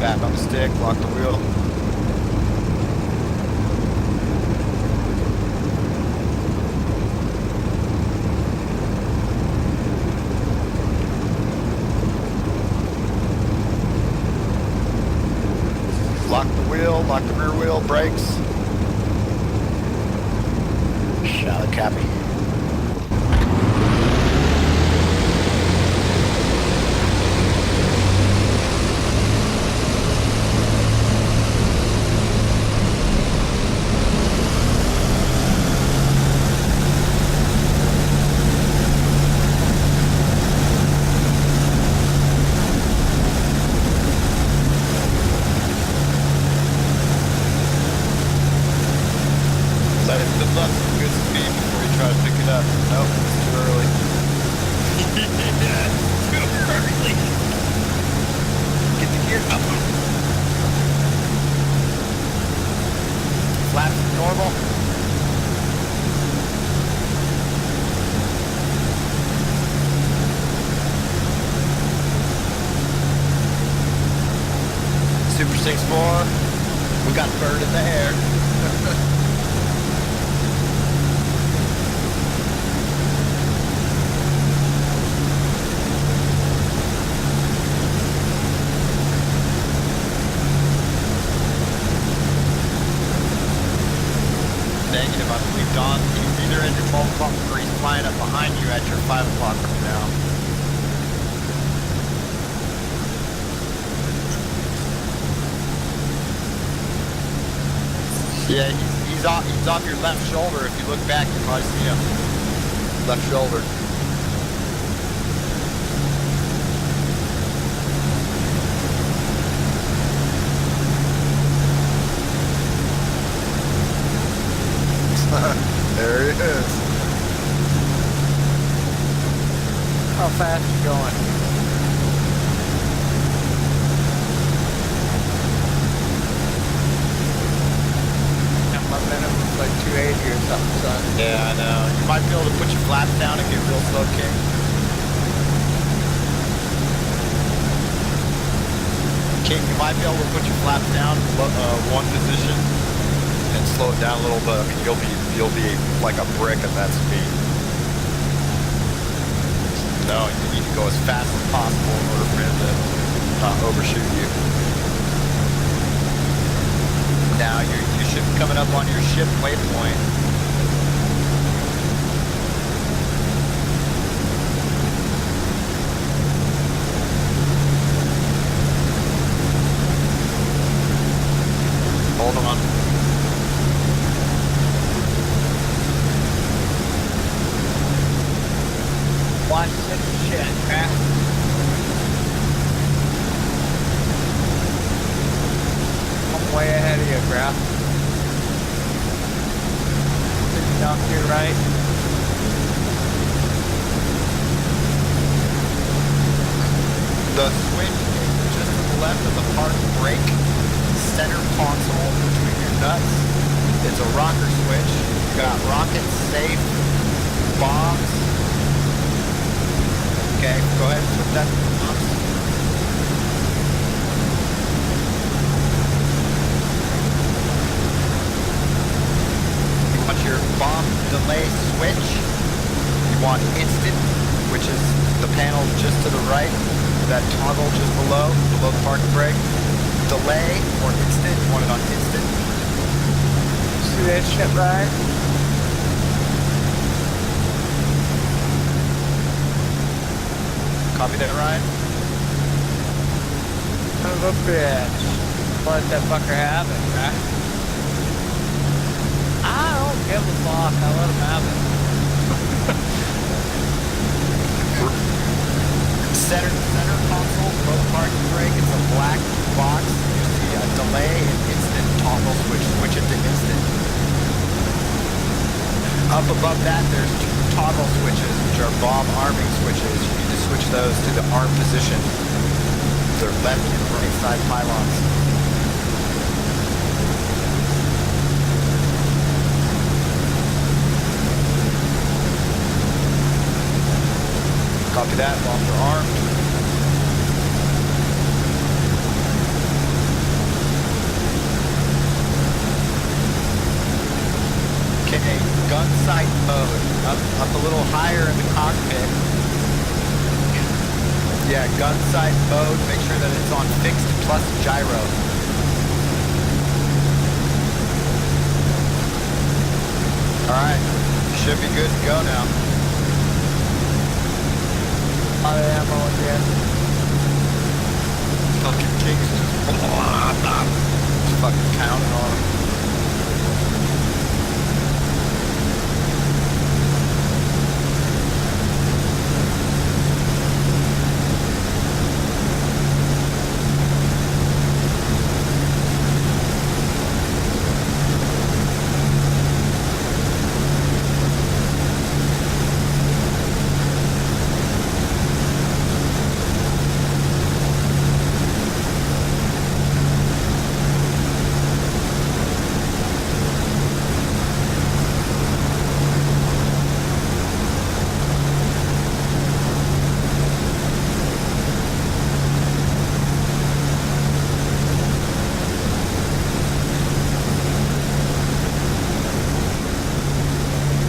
Back on the stick, lock the wheel. Lock the wheel, lock the rear wheel, brakes. Shallow cappy. Let it build up some good speed before you try to pick it up. Nope, it's too early. Yeah, it's too early. Get the gear up. Flaps normal. Super 6.4. We got bird in the air. Negative, I believe, Don. He's either at your 12 o'clock or he's flying up behind you at your 5 o'clock right now. Yeah, he's off your left shoulder. If you look back, you probably see him. Left shoulder. There he is. How fast you going? And my minimum was like 280 or something, son. Yeah, I know. You might be able to put your flaps down and get real slow, King. King, you might be able to put your flaps down one position and slow it down a little bit. I mean, you'll be like a brick at that speed. No, you need to go as fast as possible in order for him to not overshoot you. Now you should be coming up on your ship waypoint. Hold on. Watch this shit, crap. I'm way ahead of you, Graf. down to your right. The switch just to the left of the park brake center console between your nuts. It's a rocker switch. You got rocket, safe, bombs. Okay, go ahead and flip that to the bombs. You want your bomb delay switch. You want instant, which is the panel just to the right. That toggle just below the parking brake. Delay or instant, you want it on instant. See that shit right? Copy that, Ryan? Son of a bitch. Let that fucker have it, right? I don't give a fuck. I let him have it. Center console, below the parking brake, it's a black box. You see a delay and instant toggle switch. Switch it to instant. Up above that, there's two toggle switches, which are bomb arming switches. You need to switch those to the arm position. They're left and right side pylons. Copy that, bombs are armed. Okay, gun sight mode. Up a little higher in the cockpit. Yeah, gun sight mode. Make sure that it's on fixed plus gyro. Alright, should be good to go now. Out of ammo again. Fucking King's just fucking pounding on him.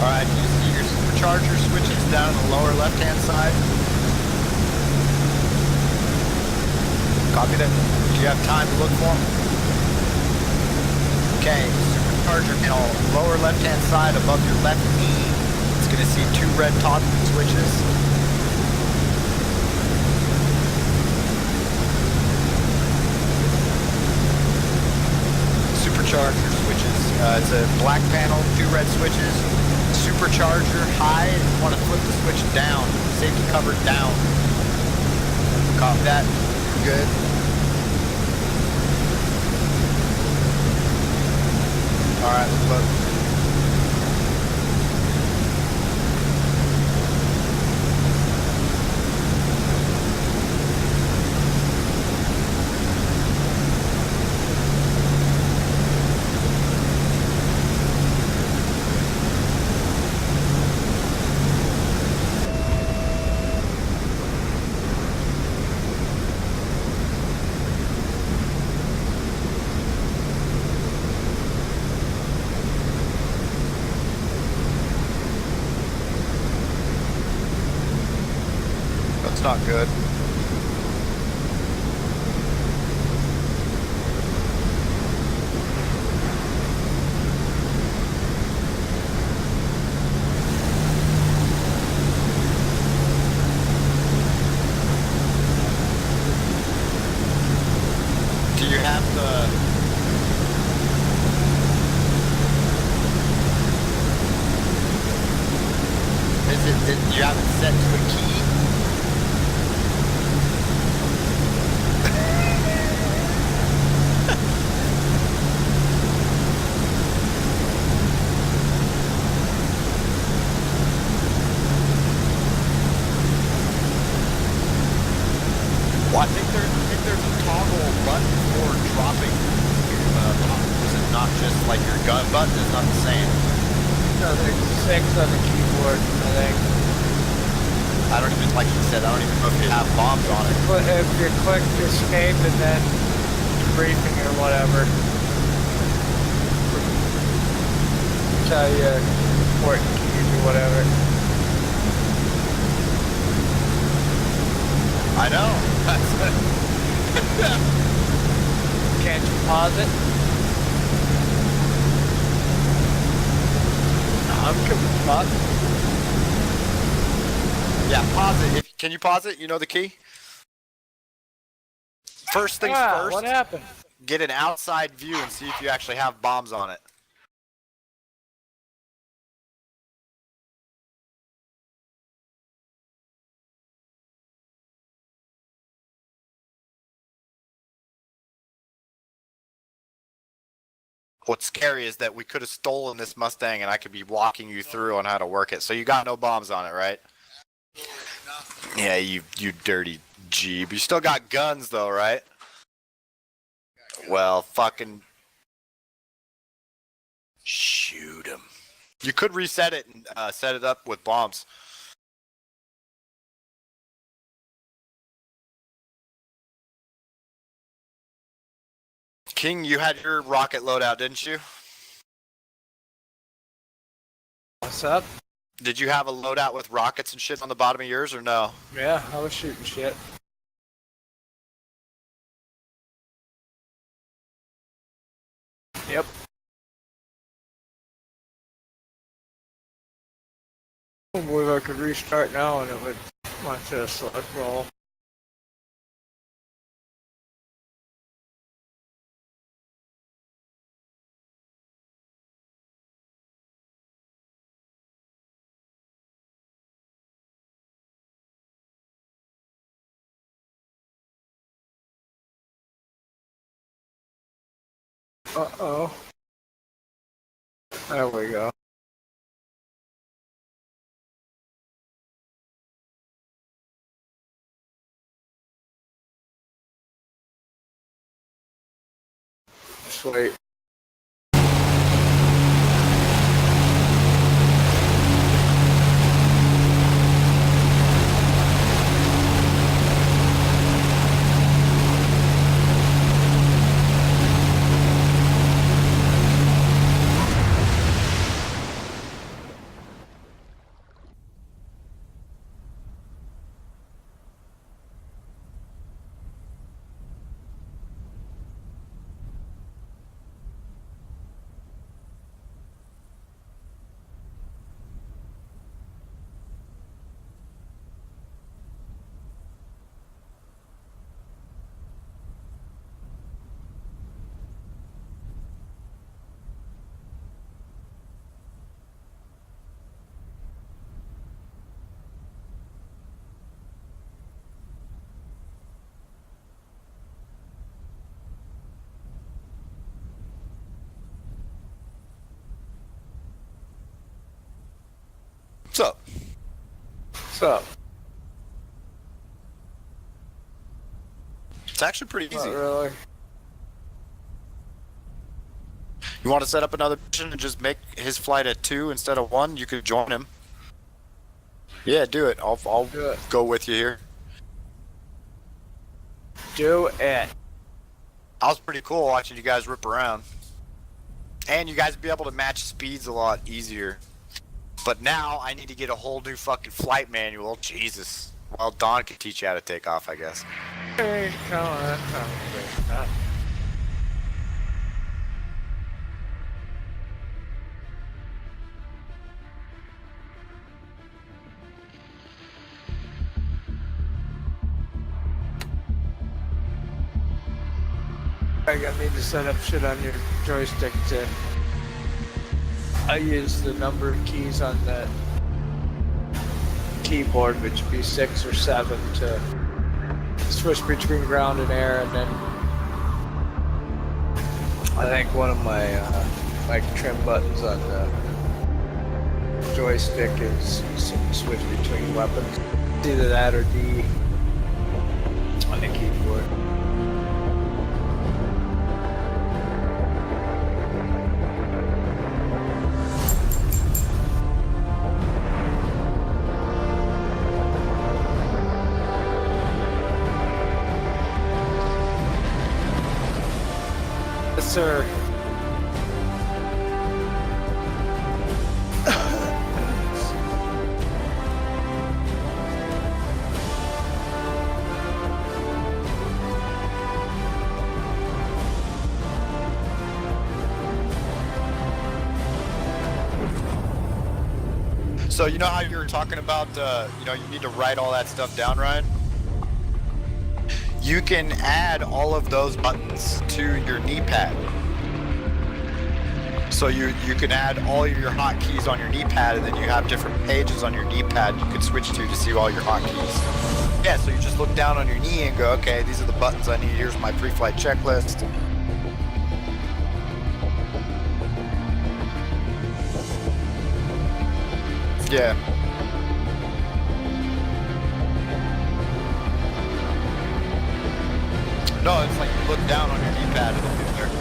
Alright, you see your supercharger switches down on the lower left-hand side? Copy that. Do you have time to look for them? Okay, supercharger panel, lower left-hand side above your left knee. It's going to see two red toggle switches. Supercharger switches. It's a black panel, two red switches. Supercharger high, and you want to flip the switch down. Safety cover down. Copy that. Good. Alright, let's look. That's not good. Do you have the... Do you have it set to a key? just like your gun button is not the same. I think 6 on the keyboard, I think. I don't even, like you said, I don't even know if you have bombs on it. But if you click escape and then briefing or whatever, tell you important keys or whatever. I know. Can't you pause it? No, I'm gonna pause it. Yeah, pause it. Can you pause it? You know the key? First things first, What happened? get an outside view and see if you actually have bombs on it. What's scary is that we could have stolen this Mustang and I could be walking you through on how to work it. So you got no bombs on it, right? Yeah, you dirty Jeeb. You still got guns though, right? Well, fucking shoot him. You could reset it and set it up with bombs. King, you had your rocket loadout, didn't you? What's up? Did you have a loadout with rockets and shit on the bottom of yours or no? Yeah, I was shooting shit. Yep. I believe I could restart now and it would launch a select roll. Uh-oh. There we go. Sweet. What's up? What's up? It's actually pretty easy. Not really. You want to set up another mission and just make his flight at 2 instead of 1? You could join him. Yeah, do it. I'll Do it. go with you here. Do it. That was pretty cool watching you guys rip around. And you guys be able to match speeds a lot easier. But now I need to get a whole new fucking flight manual. Jesus. Well, Don can teach you how to take off, I guess. Hey, come on. I need to set up shit on your joystick to. I use the number of keys on the keyboard, which would be 6 or 7, to switch between ground and air, and then I think one of my like trim buttons on the joystick is switch between weapons. It's either that or D on the keyboard. sir. So you know how you were talking about, you know, you need to write all that stuff down, Ryan? You can add all of those buttons to your knee pad. So you can add all of your hotkeys on your knee pad, and then you have different pages on your knee pad you can switch to see all your hotkeys. Yeah, so you just look down on your knee and go, okay, these are the buttons I need. Here's my pre-flight checklist. Yeah. No, it's like you look down on your D-pad.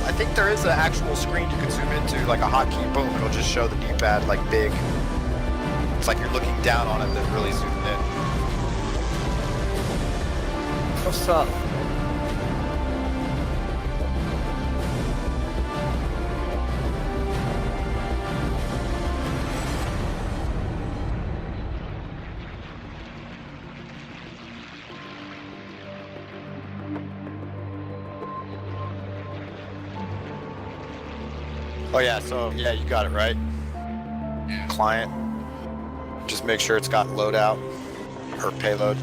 I think there is an actual screen you can zoom into, like a hotkey, boom, it'll just show the D-pad like big. It's like you're looking down on it that really zoomed in. What's up? Oh yeah, so yeah, you got it right. Client. Just make sure it's got loadout or payload.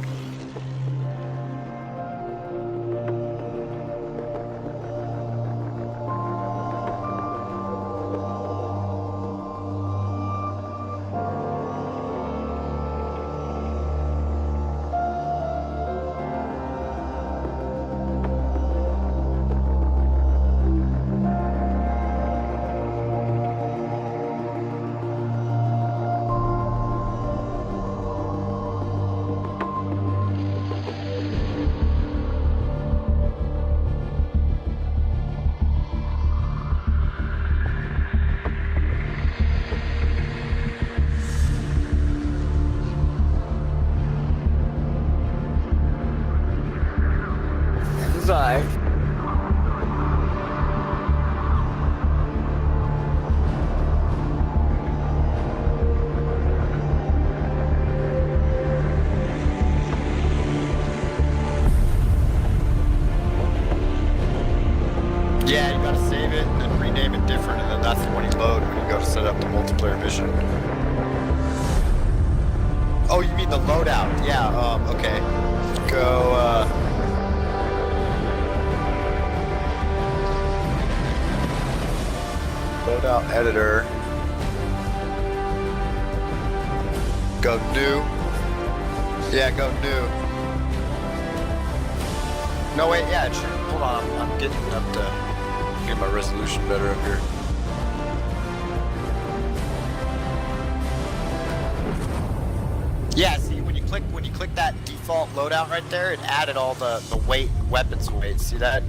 I. Yeah, you gotta save it and then rename it different, and then that's the one you load when you go to set up the multiplayer mission. Oh, you mean the loadout? Yeah, okay. Go, loadout editor. Go new. Yeah, go new. No, wait, yeah, it should. Hold on, I'm getting up to get my resolution better up here. Yeah, see, when you click that default loadout right there, it added all the weight, weapons weight. See that?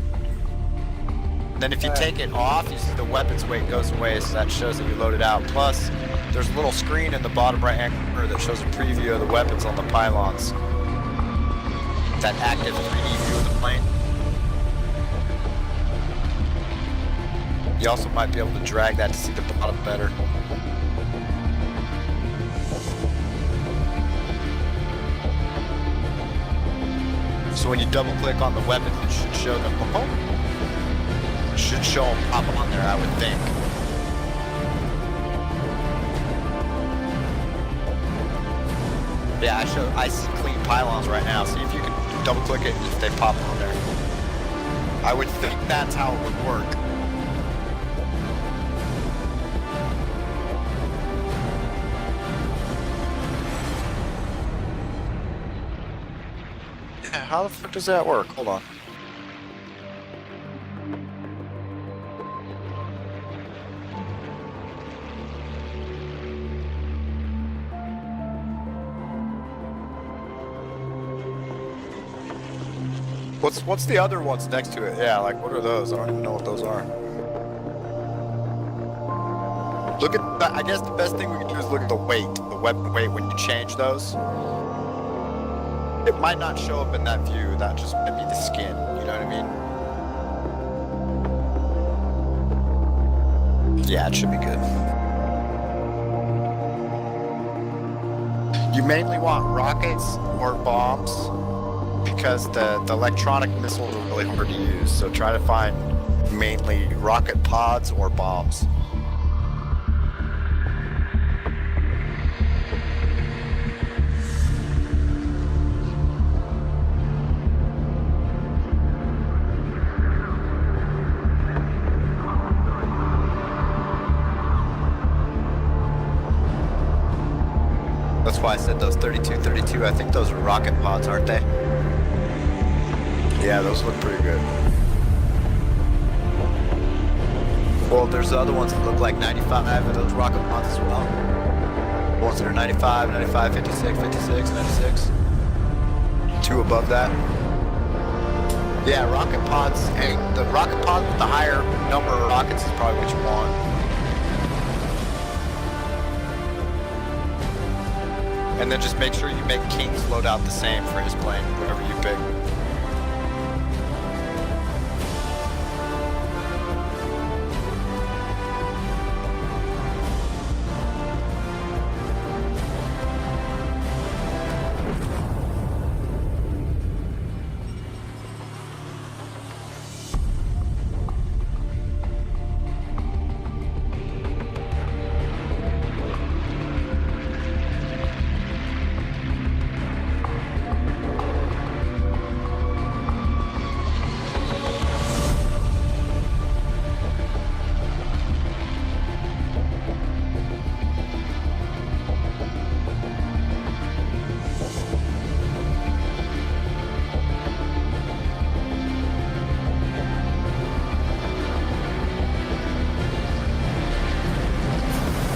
Then if you take it off, you see the weapons weight goes away, so that shows that you loaded out. Plus, there's a little screen in the bottom right-hand corner that shows a preview of the weapons on the pylons. That active 3D view of the plane. You also might be able to drag that to see the bottom better. So when you double click on the weapons, it should show them. It should show them pop on there, I would think. Yeah, I see clean pylons right now. See if you can double click it if they pop on there. I would think that's how it would work. Yeah, how the fuck does that work? Hold on. What's the other ones next to it? Yeah, like what are those? I don't even know what those are. Look at that. I guess the best thing we can do is look at the weight, the weapon weight when you change those. It might not show up in that view. That just might be the skin. You know what I Yeah, it should be good. You mainly want rockets or bombs because the electronic missiles are really hard to use. So try to find mainly rocket pods or bombs. That's why I said those 32. I think those are rocket pods, aren't they? Yeah, those look pretty good. Well, there's the other ones that look like 95, and those rocket pods as well. The ones that are 95, 56, 96. Two above that. Yeah, rocket pods, and the rocket pod with the higher number of rockets is probably what you want. And then just make sure you make King's loadout the same for his plane, whatever you pick.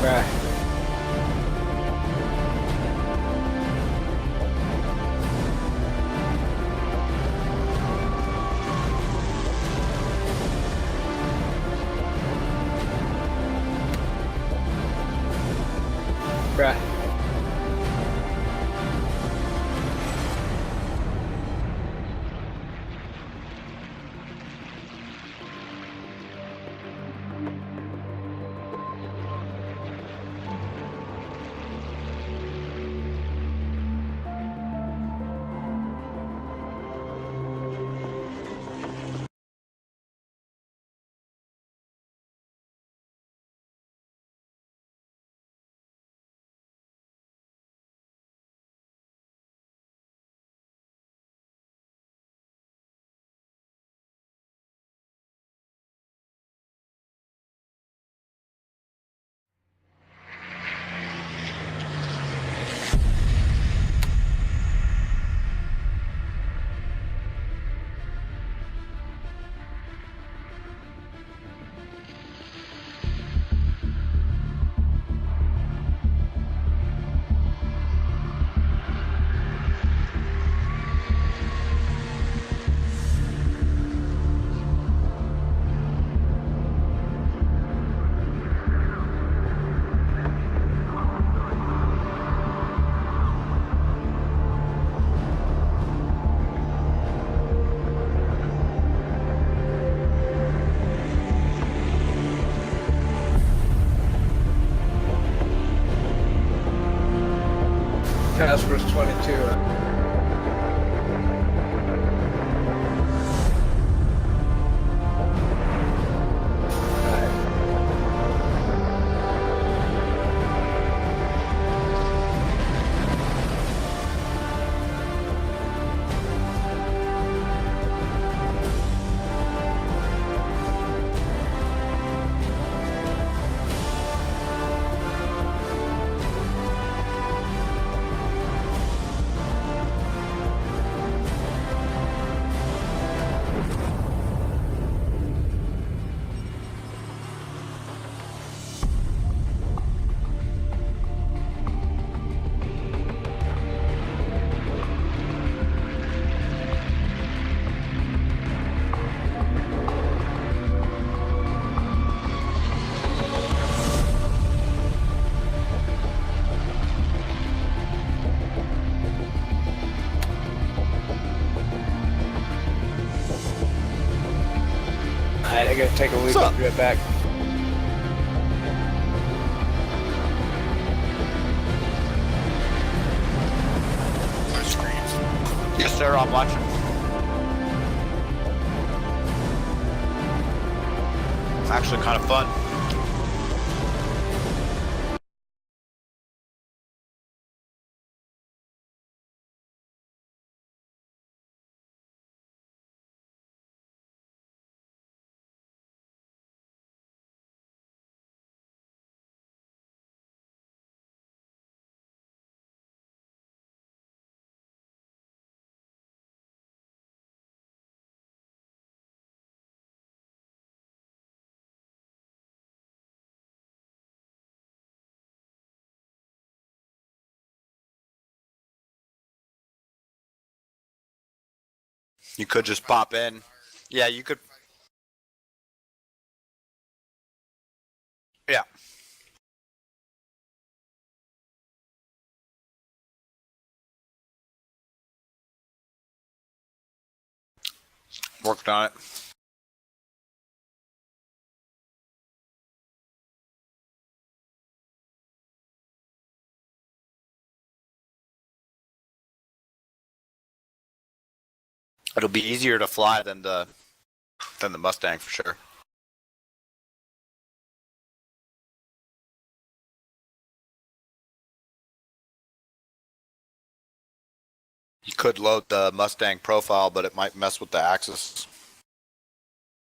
Right. Right. Casper's 22. Alright, I gotta take a leak. I'll be right back. Sarah, I'm watching. It's actually kind of fun. You could just pop in. Yeah, you could. Yeah. Worked on it. It'll be easier to fly than the Mustang for sure. You could load the Mustang profile, but it might mess with the axis.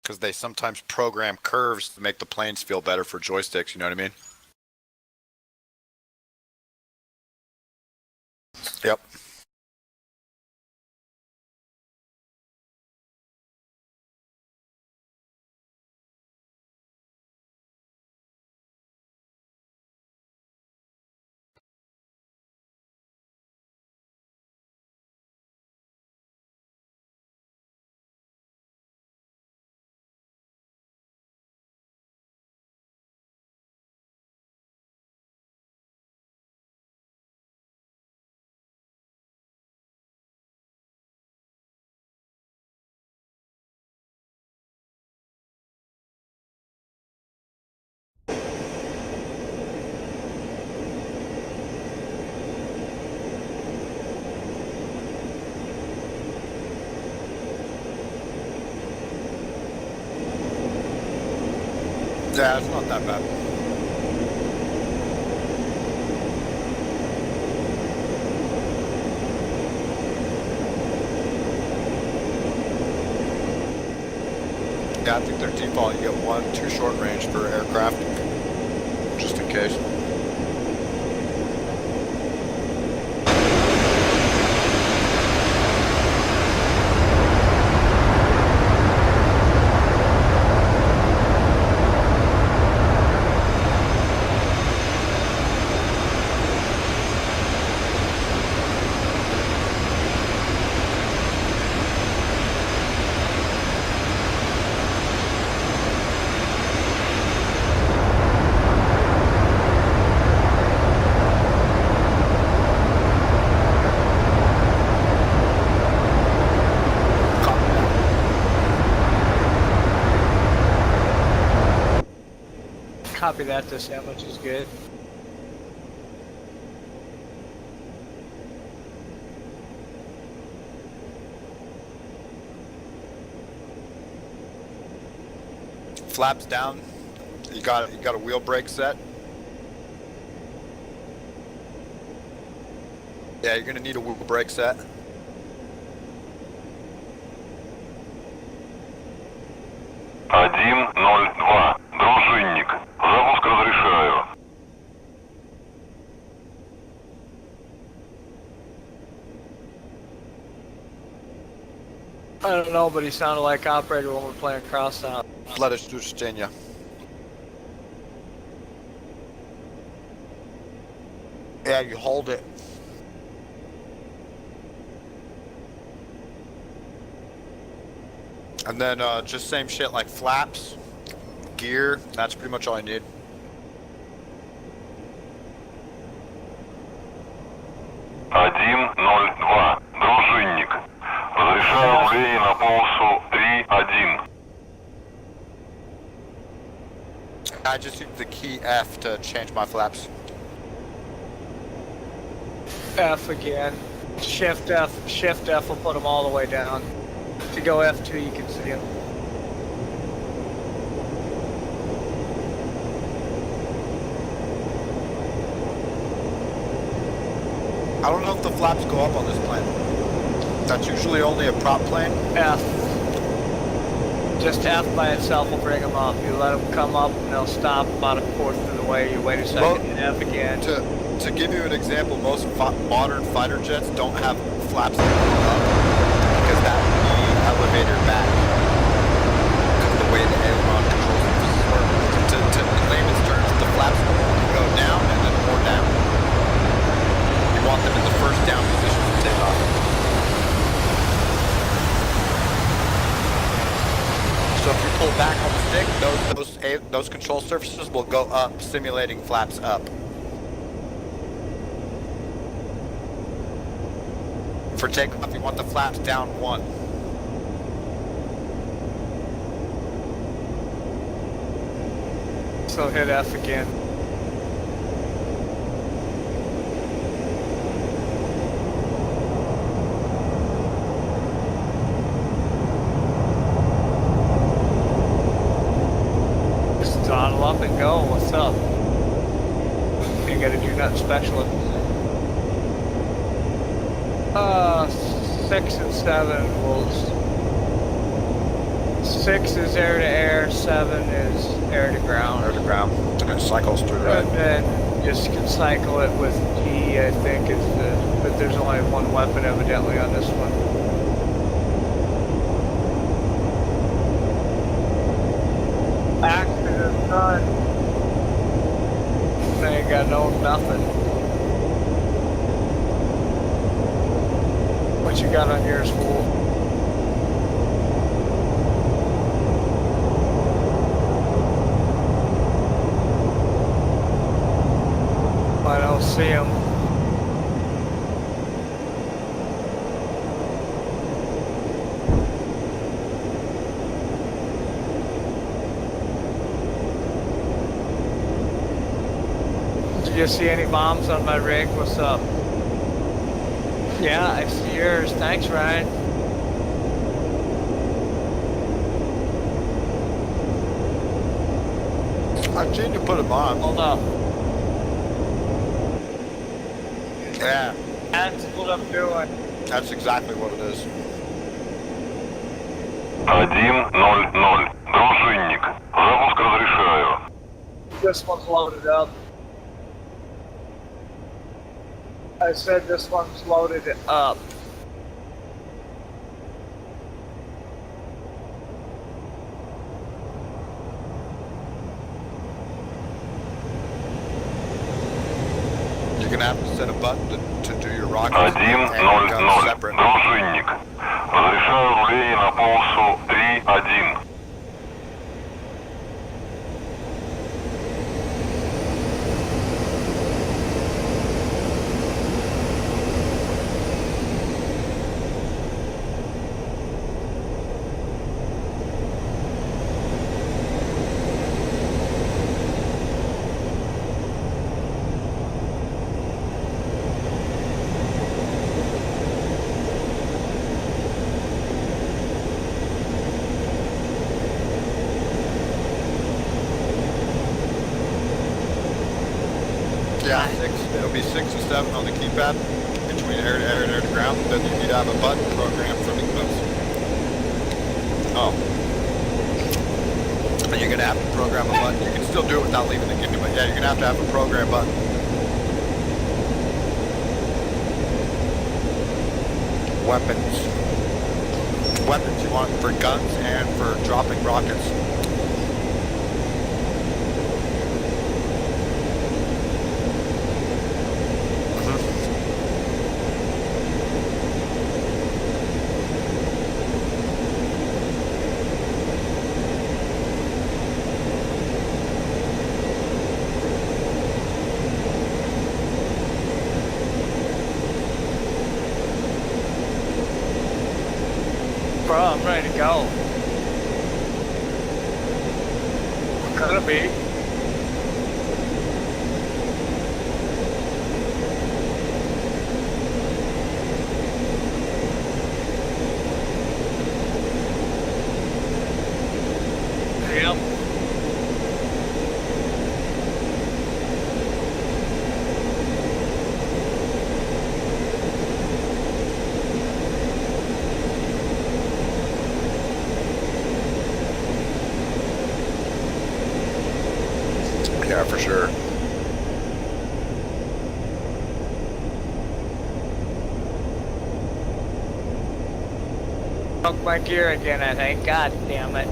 Because they sometimes program curves to make the planes feel better for joysticks, you know what I mean? Yep. Yeah, it's not that bad. Yeah, I think their default, you get 1-2 short range per aircraft, just in case. Copy that. The sandwich is good. Flaps down. You got a wheel brake set. Yeah, you're gonna need a wheel brake set. Один, ноль, два. Дружинник. Запуск разрешаю. I don't know, but he sounded like operator when we're playing crosstown. Владичня. Yeah, you hold it. And then just same shit like flaps, gear, that's pretty much all I need. Один, ноль, два. Дружинник. Разрешаю руление на полосу 3-1. I just used the key F to change my flaps. F again. Shift F will put them all the way down. If you go F2, you can see them. I don't know if the flaps go up on this plane. That's usually only a prop plane. F. Just F by itself will bring them up. You let them come up and they'll stop about a fourth of the way. You wait a second, Well, hit F again. To give you an example, most modern fighter jets don't have flaps that go up because that would be elevator back. Because the way the aileron control surfaces work. To layman's terms, the flaps go down and then more down. You want them in the first down position for takeoff. So if you pull back on the stick, those control surfaces will go up, simulating flaps up. For takeoff, you want the flaps down 1. So hit F again. Just throttle up and go. What's up? You gotta do nothing special. 6 and 7 will. 6 is air to air, 7 is air to ground. Air to ground. And it cycles through, right? And then just can cycle it with G, I think, is the. But there's only one weapon evidently on this one. Accident done. They ain't got nothing. What you got on yours, fool? I don't see him. Did you see any bombs on my rig? What's up? Yeah, I see yours. Thanks, Ryan. I've seen you put them on. Hold up. Yeah, That's what I'm doing. that's exactly what it is. 1-0-0. Дружинник. Запуск разрешаю. This one's loaded up. I said this one's loaded up. You're gonna have to set a button to do your rockets and your 1-0-0. guns separate. Дружинник. Разрешаю руление на полосу 3-1. Yeah, it'll be 6 and 7 on the keypad between air to air and air to ground. Then you need to have a button programmed for the moves. Oh. And you're gonna have to program a button. You can still do it without leaving the kingdom, but yeah, you're gonna have a program button. Weapons. Weapons you want for guns and for dropping rockets. Bro, I'm ready to go. Gonna be. sure. Broke my gear again, I think. God damn it.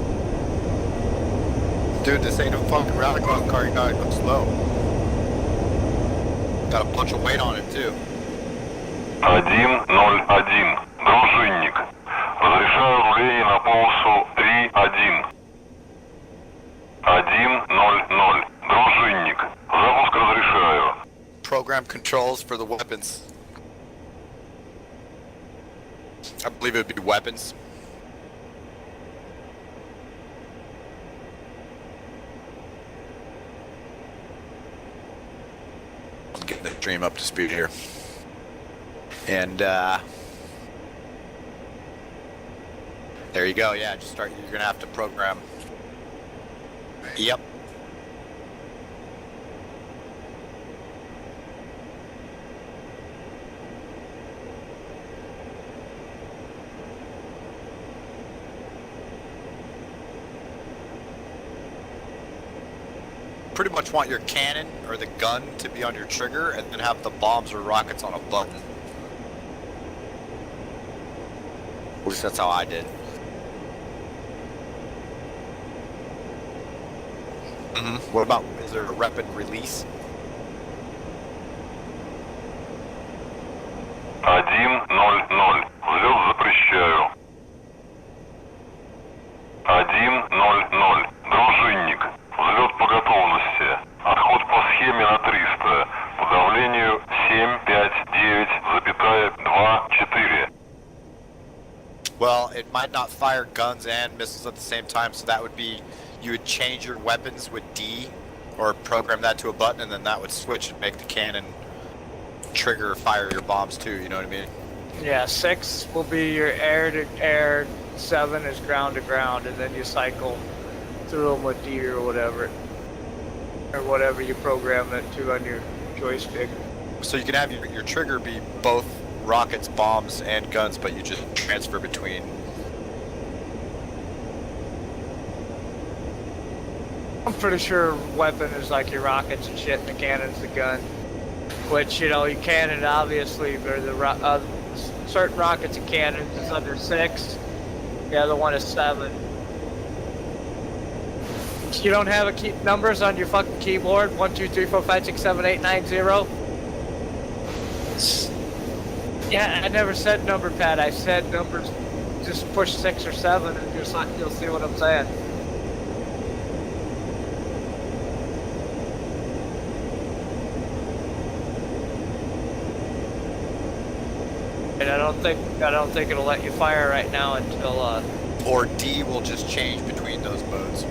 Dude, this ain't a fucking rallycross car, you gotta go slow. Got a bunch of weight on it too. 101. Дружинник. Разрешаю руление на полосу 3-1. 1-0-0. Дружинник. Запуск разрешаю. Program controls for the weapons. I believe it would be weapons. I'm getting the stream up to speed here. And there you go. Yeah, just start. You're gonna have to program. Yep. Pretty much want your cannon or the gun to be on your trigger and then have the bombs or rockets on a button. At least that's how I did. What about, is there a weapon release? 1-0-0. Взлет запрещаю. 1-0-0. Дружинник. Взлет по готовности. Отход по схеме на 300. По давлению 759,2,4. Well, it might not fire guns and missiles at the same time, so that would be, you would change your weapons with D, or program that to a button, and then that would switch and make the cannon trigger fire your bombs too, you know what I mean? Yeah, 6 will be your air to air, 7 is ground to ground, and then you cycle through them with D or whatever. Or whatever you program it to on your joystick. So you can have your trigger be both rockets, bombs, and guns, but you just transfer between. I'm pretty sure weapon is like your rockets and shit, and the cannon's the gun. Which, you know, your cannon obviously, or the certain rockets and cannons is under 6. The other one is 7. You don't have numbers on your fucking keyboard? 1, 2, 3, 4, 5, 6, 7, 8, 9, 0? Yeah, I never said number pad. I said numbers. Just push 6 or 7 and you'll see what I'm saying. And I don't think it'll let you fire right now until Or D will just change between those modes.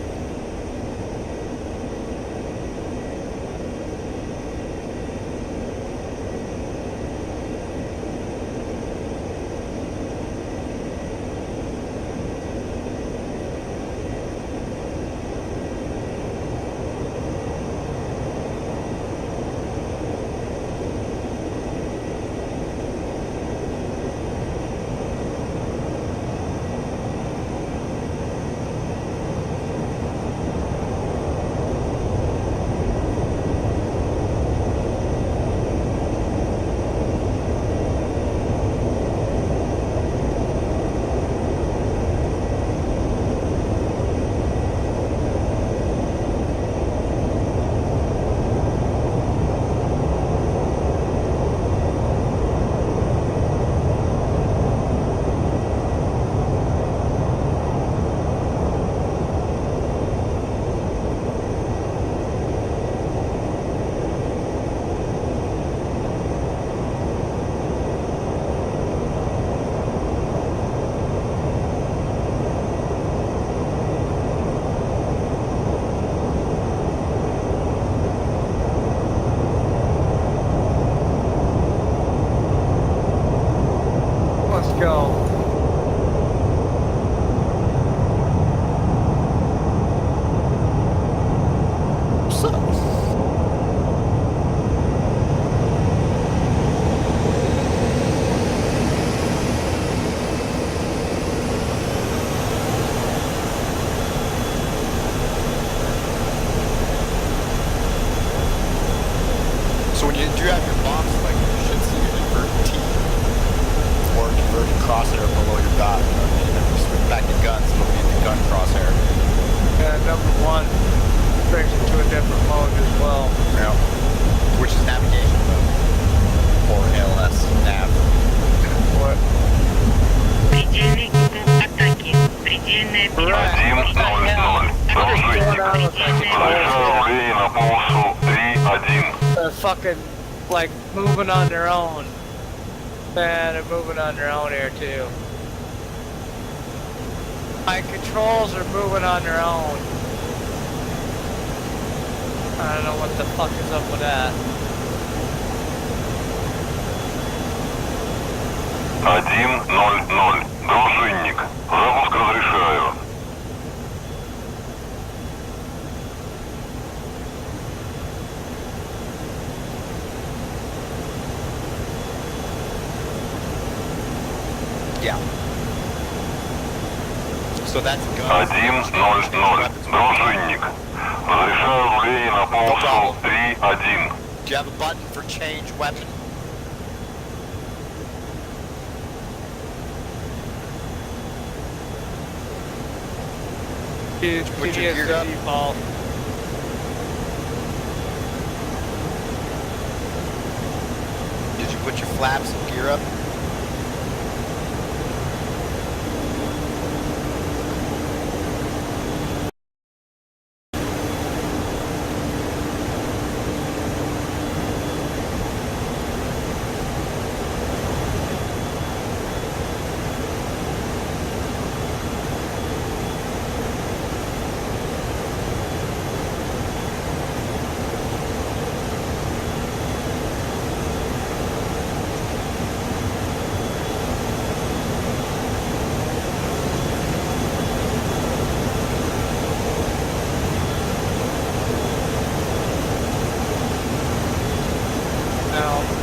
crosshair below your dot. You know what I mean? If you switch back to guns, it'll be the gun crosshair. Number one brings it to a different mode as well. Yeah. Which is navigation mode. Or ALS, nav. What? Предельный угол атаки. Предельная перегрузка. 1-0-0. Дружинник. Завершаю руление на полосу 3-1. They're fucking, like, moving on their own. Man, they're moving on their own here, too. My controls are moving on their own. I don't know what the fuck is up with that. 1-0-0. Дружинник. Запуск разрешаю. Yeah. So that's guns. 1-0-0. Дружинник. Разрешаю руление на полосу 3-1. Do you have a button for change weapon? Put your gear up. Default. Did you put your flaps and gear up?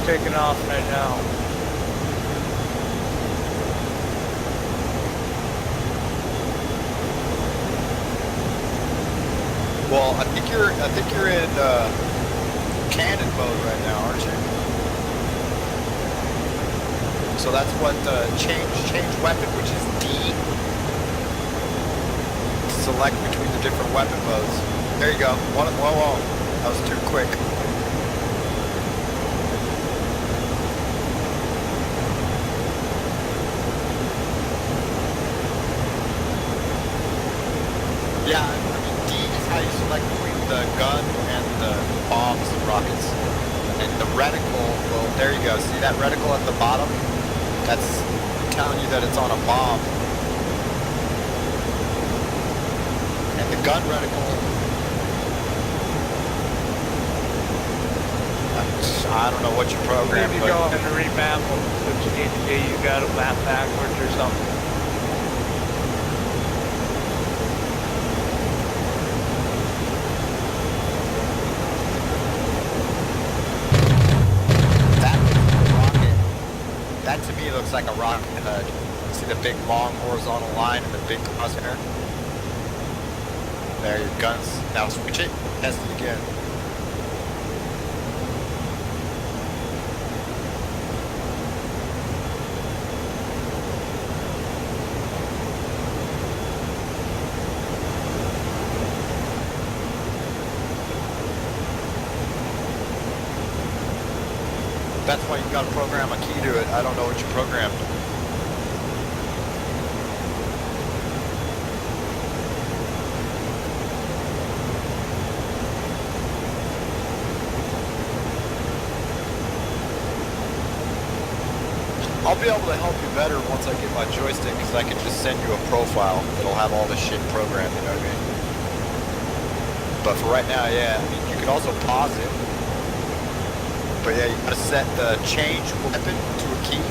Taking off right now. Well, I think you're in cannon mode right now, aren't you? So that's what change weapon, which is D. Select between the different weapon modes. There you go. Whoa, that was too quick. Yeah, I mean, D is how you select between the gun and the bombs and rockets. And the reticle, well, there you go. See that reticle at the bottom? That's telling you that it's on a bomb. And the gun reticle, I don't know what you programmed, Maybe but go and remap them. What you need to do, you got to map backwards or something. that to me looks like a rocket HUD. See the big long horizontal line and the big crosshair? There, your guns. Now switch it, test it again. That's why you gotta program a key to it. I don't know what you programmed. I'll be able to help you better once I get my joystick, because I can just send you a profile that'll have all this shit programmed, you know what I mean? But for right now, yeah, I mean, you can also pause it. But yeah, you gotta set the change weapon to a key.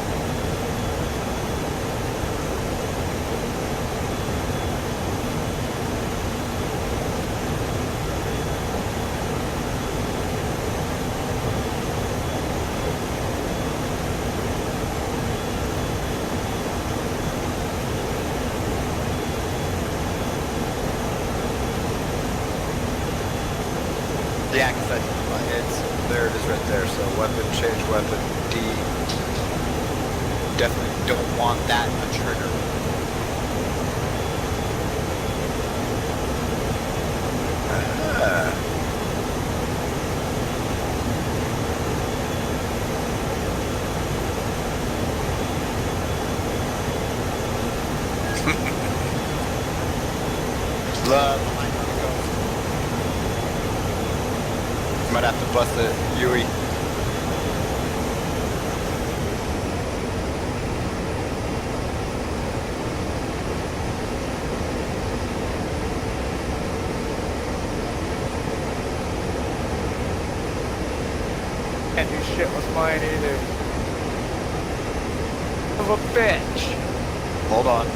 Yeah, because I did my heads. There it is right there. So weapon, change weapon, D. Definitely don't want that in the trigger. Ah. Love. Might have to bust a Yui. Can't do shit with mine either. Of a bitch. Hold on.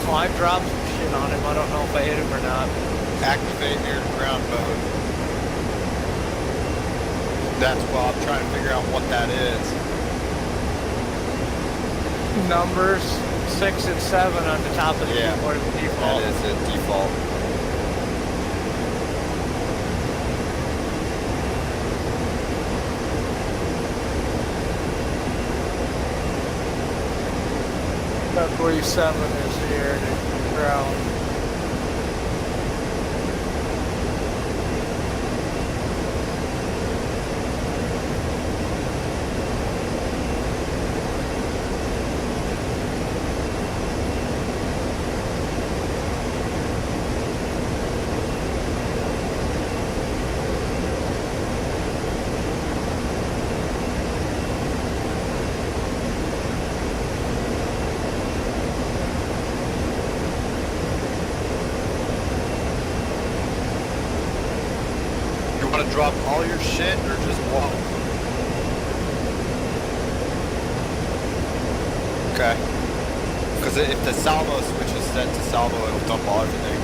Well, I dropped some shit on him. I don't know if I hit him or not. Activate air to ground mode. That's why I'm trying to figure out what that is. Numbers 6 and 7 on the top of the Yeah, keyboard That default. is it, default. February 7 is here to ground. You want to drop all your shit or just walk? Okay. Because if the salvo switch is set to salvo, it'll dump all everything.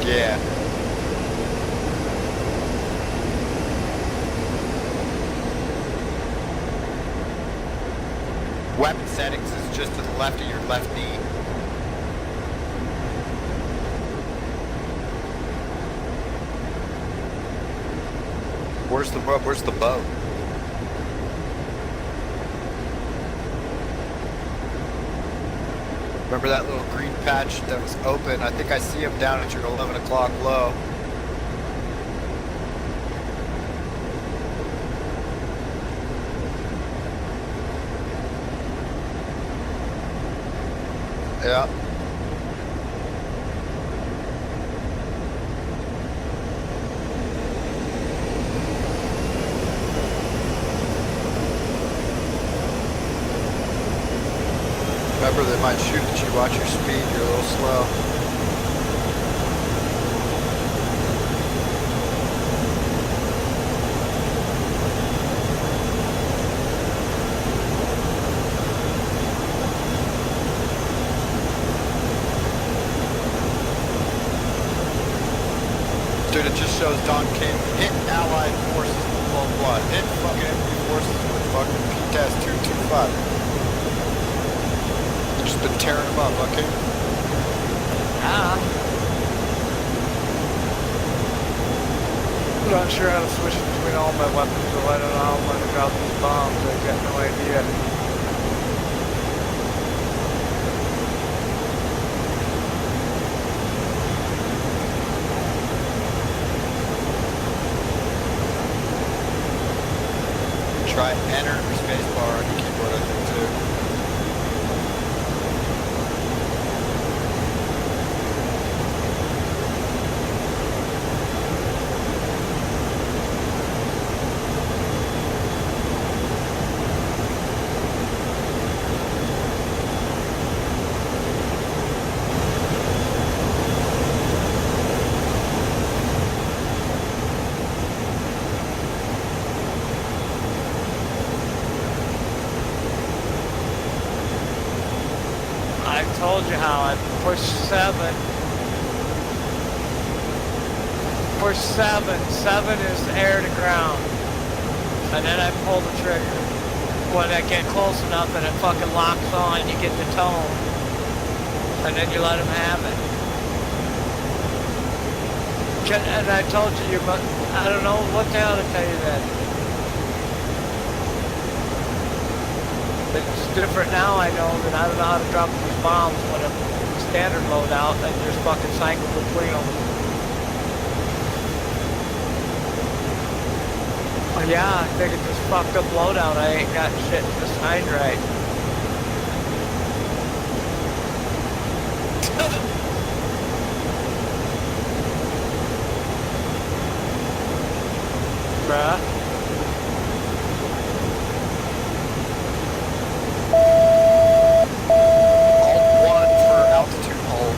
Yeah. Weapon settings is just to the left of your left knee. Where's the boat? Remember that little green patch that was open? I think I see him down at your 11 o'clock low. Yeah. Remember, they might shoot at you. Watch your speed. You're a little slow. Dude, it just shows Don King hit Allied forces with full blood. Hit fucking enemy forces with fucking PTAS 225. Just been tearing them up, okay? Ah. I'm not sure how to switch between all my weapons, so I don't know how I'm going to drop these bombs. I got no idea. Try enter or spacebar on the keyboard, I think, too. told you how I pushed 7. Push 7. 7 is air to ground. And then I pull the trigger. When I get close enough and it fucking locks on, you get the tone. And then you let him have it. And I told you, I don't know what the hell to tell you that. It's different now, I know, that I don't know how to drop these bombs when a standard loadout and just fucking cycle between them. Oh, yeah, I think it's this fucked up loadout. I ain't got shit designed right. Bruh. Alt 1 for altitude hold.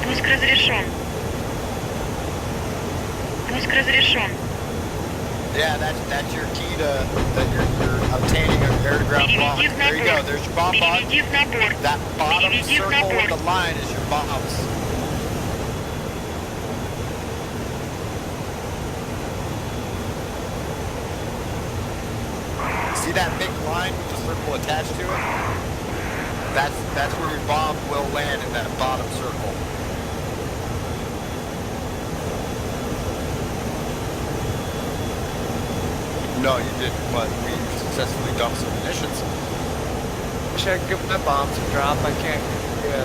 Пуск разрешен. Пуск разрешен. Yeah, that's your key to that you're obtaining an air to ground bomb. Переведи в There you go. набор. There's your bomb pod. Переведи в набор. That bottom Переведи в circle набор. with the line is your bombs. See that big line with the circle attached to it? That's where your bomb will land, in that bottom circle. No, you didn't, but we successfully dumped some munitions. Wish I could get my bombs to drop. I can't. Yeah.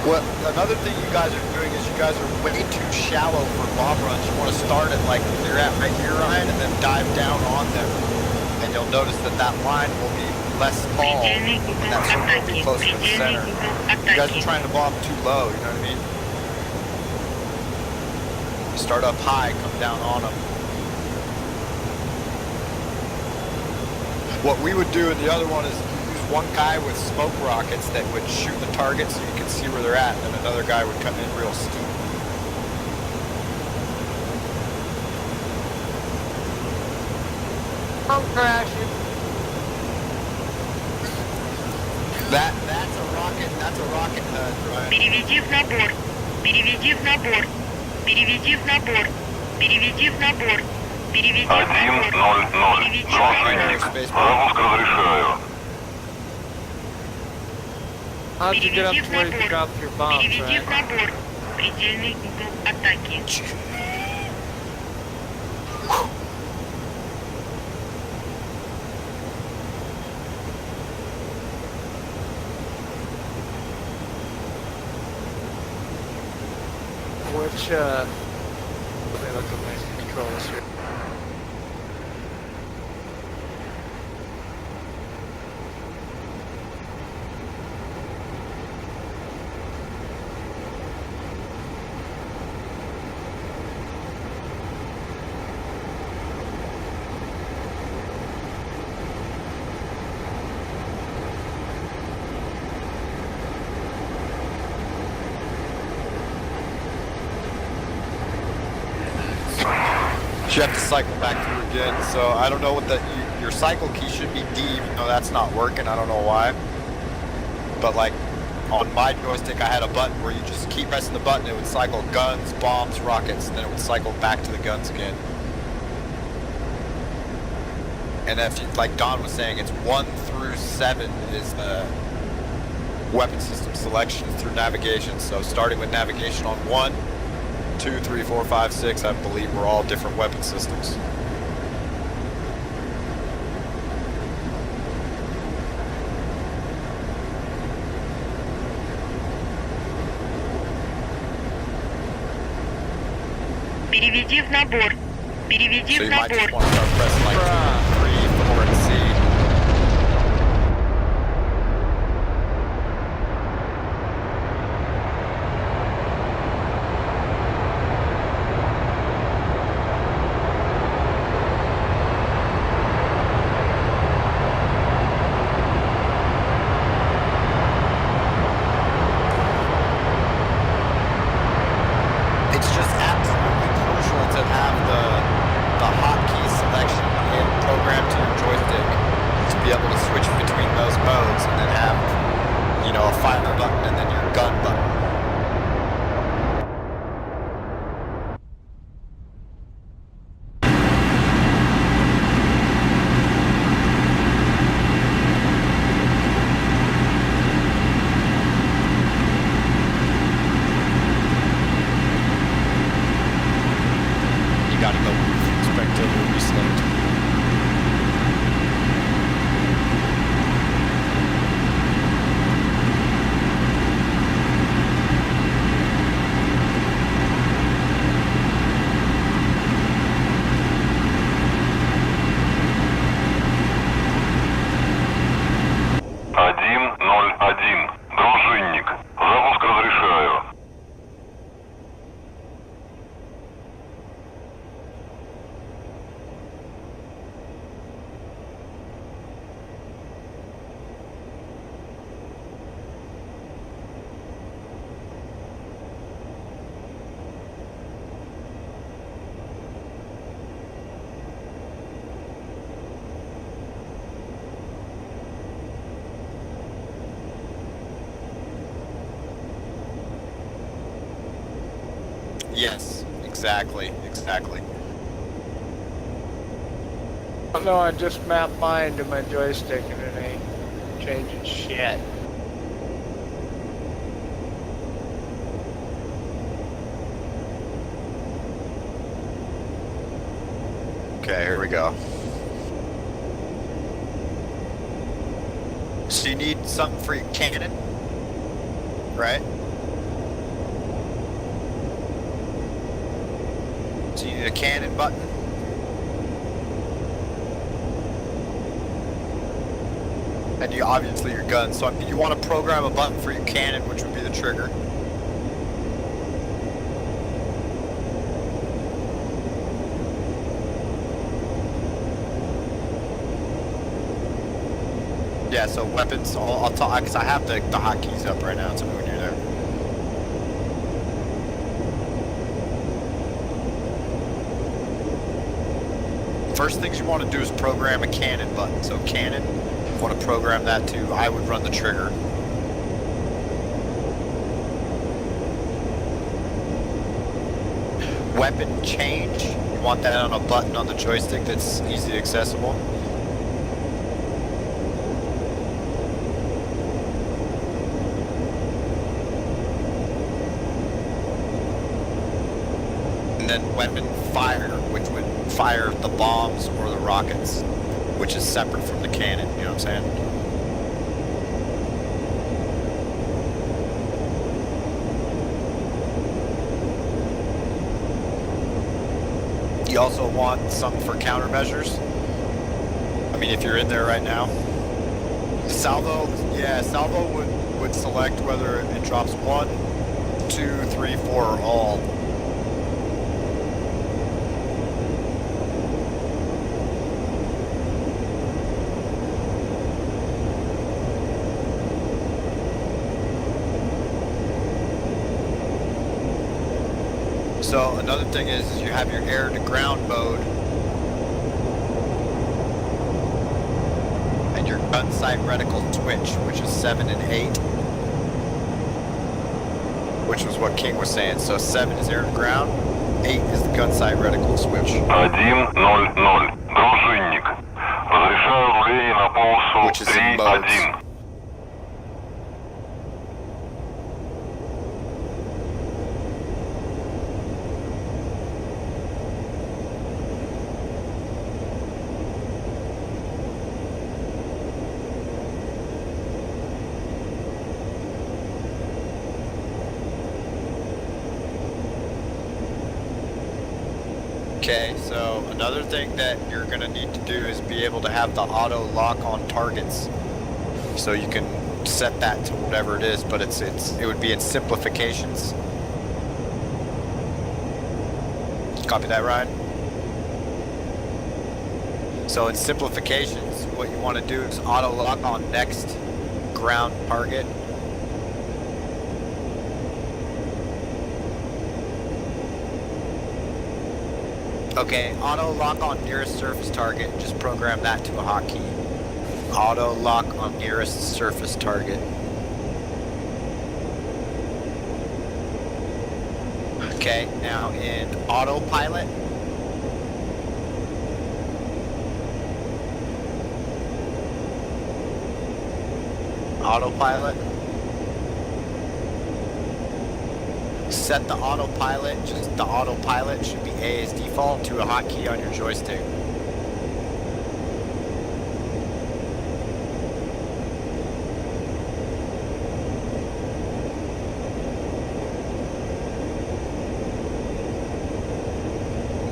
Well, another thing you guys are doing is you guys are way too shallow for bomb runs. You want to start it like you're at right here, Ryan, and then dive down on them. And you'll notice that that line will be less tall, Предельный and угол that circle will атаки. be closer to the Предельный center. угол You guys are атаки. trying to bomb too low, you know what I mean? You start up high, come down on them. What we would do in the other one is use one guy with smoke rockets that would shoot the target so you can see where they're at, and another guy would come in real steep. I'm crashing. That's a rocket Ryan. Переведи в набор. Переведи в набор. Переведи в набор. Переведи в набор. Переведи в 1-0-0. набор. Переведи в Дружинник. Запуск разрешаю. How'd you get up Переведи to в where you набор. dropped your bombs, Переведи right? в набор. Предельный угол атаки. Which, let me look at my controls here. You have to cycle back through again, so I don't know what your cycle key should be D, even though that's not working, I don't know why. But like, on my joystick I had a button where you just keep pressing the button, it would cycle guns, bombs, rockets, and then it would cycle back to the guns again. And if you, like Don was saying, it's 1 through 7 is the weapon system selection through navigation, so starting with navigation on 1, 2, 3, 4, 5, 6, I believe we're all different weapon systems. Переведи в набор. Переведи So в you might just набор. want to start pressing like 2, 3, 4, and C. It's just absolutely crucial to have the hotkey selection Yes, exactly. Oh, no, I just mapped mine to my joystick and it ain't changing shit. Okay, here we go. So you need something for your cannon, right? So you need a cannon button. And you obviously your gun. So you want to program a button for your cannon, which would be the trigger. Yeah, so weapons, I'll talk, because I have the hotkeys up right now, so when you're there. First things you want to do is program a cannon button. So cannon, you want to program that too. I would run the trigger. Weapon change, you want that on a button on the joystick that's easily accessible. And then weapon fire, which would fire the bombs or the rockets, which is separate from the cannon, you know what I'm saying? You also want something for countermeasures. I mean, if you're in there right now. Salvo, yeah, salvo would select whether it drops 1, 2, 3, 4, or all. So another thing is you have your air to ground mode and your gun sight reticle switch, which is 7 and 8, which was what King was saying. So 7 is air to ground, 8 is the gun sight reticle switch. 1-0-0. Дружинник. Разрешаю руление на полосу Which is in modes. 3-1. Okay, so another thing that you're gonna need to do is be able to have the auto lock on targets. So you can set that to whatever it is, but it would be in simplifications. Copy that, Ryan? So in simplifications, what you want to do is auto lock on next ground target. Okay, auto lock on nearest surface target, just program that to a hotkey. Auto lock on nearest surface target. Okay, now in autopilot. Autopilot. Set the autopilot, just the autopilot should be A as default to a hotkey on your joystick.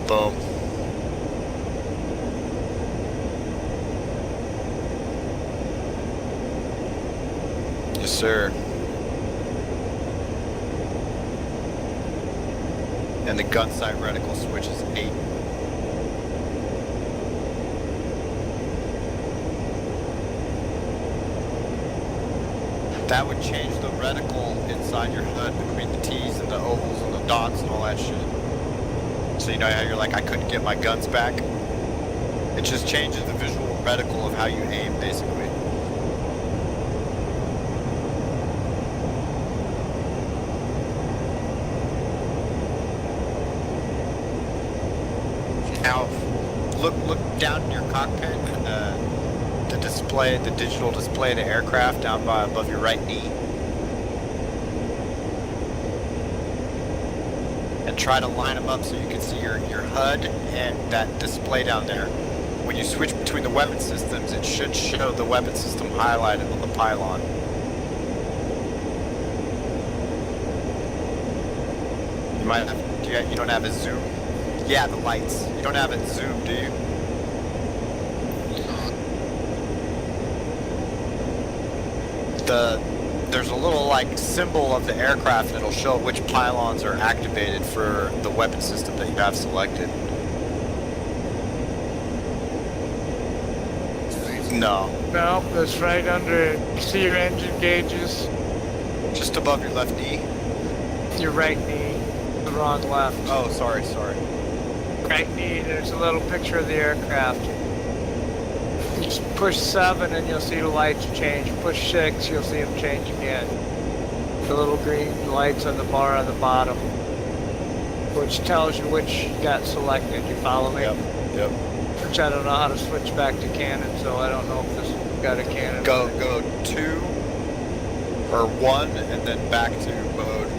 Boom. Yes, sir. And the gun sight reticle switch is 8. That would change the reticle inside your HUD between the T's and the ovals and the dots and all that shit. So you know how you're like, I couldn't get my guns back? It just changes the visual reticle of how you aim, basically. look down in your cockpit, the display, the digital display of the aircraft down by above your right knee. And try to line them up so you can see your HUD and that display down there. When you switch between the weapon systems, it should show the weapon system highlighted on the pylon. You might have, you don't have a zoom? Yeah, the lights. You don't have it zoomed, do you? There's a little like symbol of the aircraft that'll show which pylons are activated for the weapon system that you have selected. No. No, that's right under. See your engine gauges? Just above your left knee? Your right knee. The wrong left. Oh, sorry. Right knee, there's a little picture of the aircraft. You just push 7 and you'll see the lights change. Push 6, you'll see them change again. The little green lights on the bar on the bottom, which tells you which you got selected. You follow me? Yep. Which I don't know how to switch back to Canon, so I don't know if this got a Canon. Go 2 or 1 and then back to mode.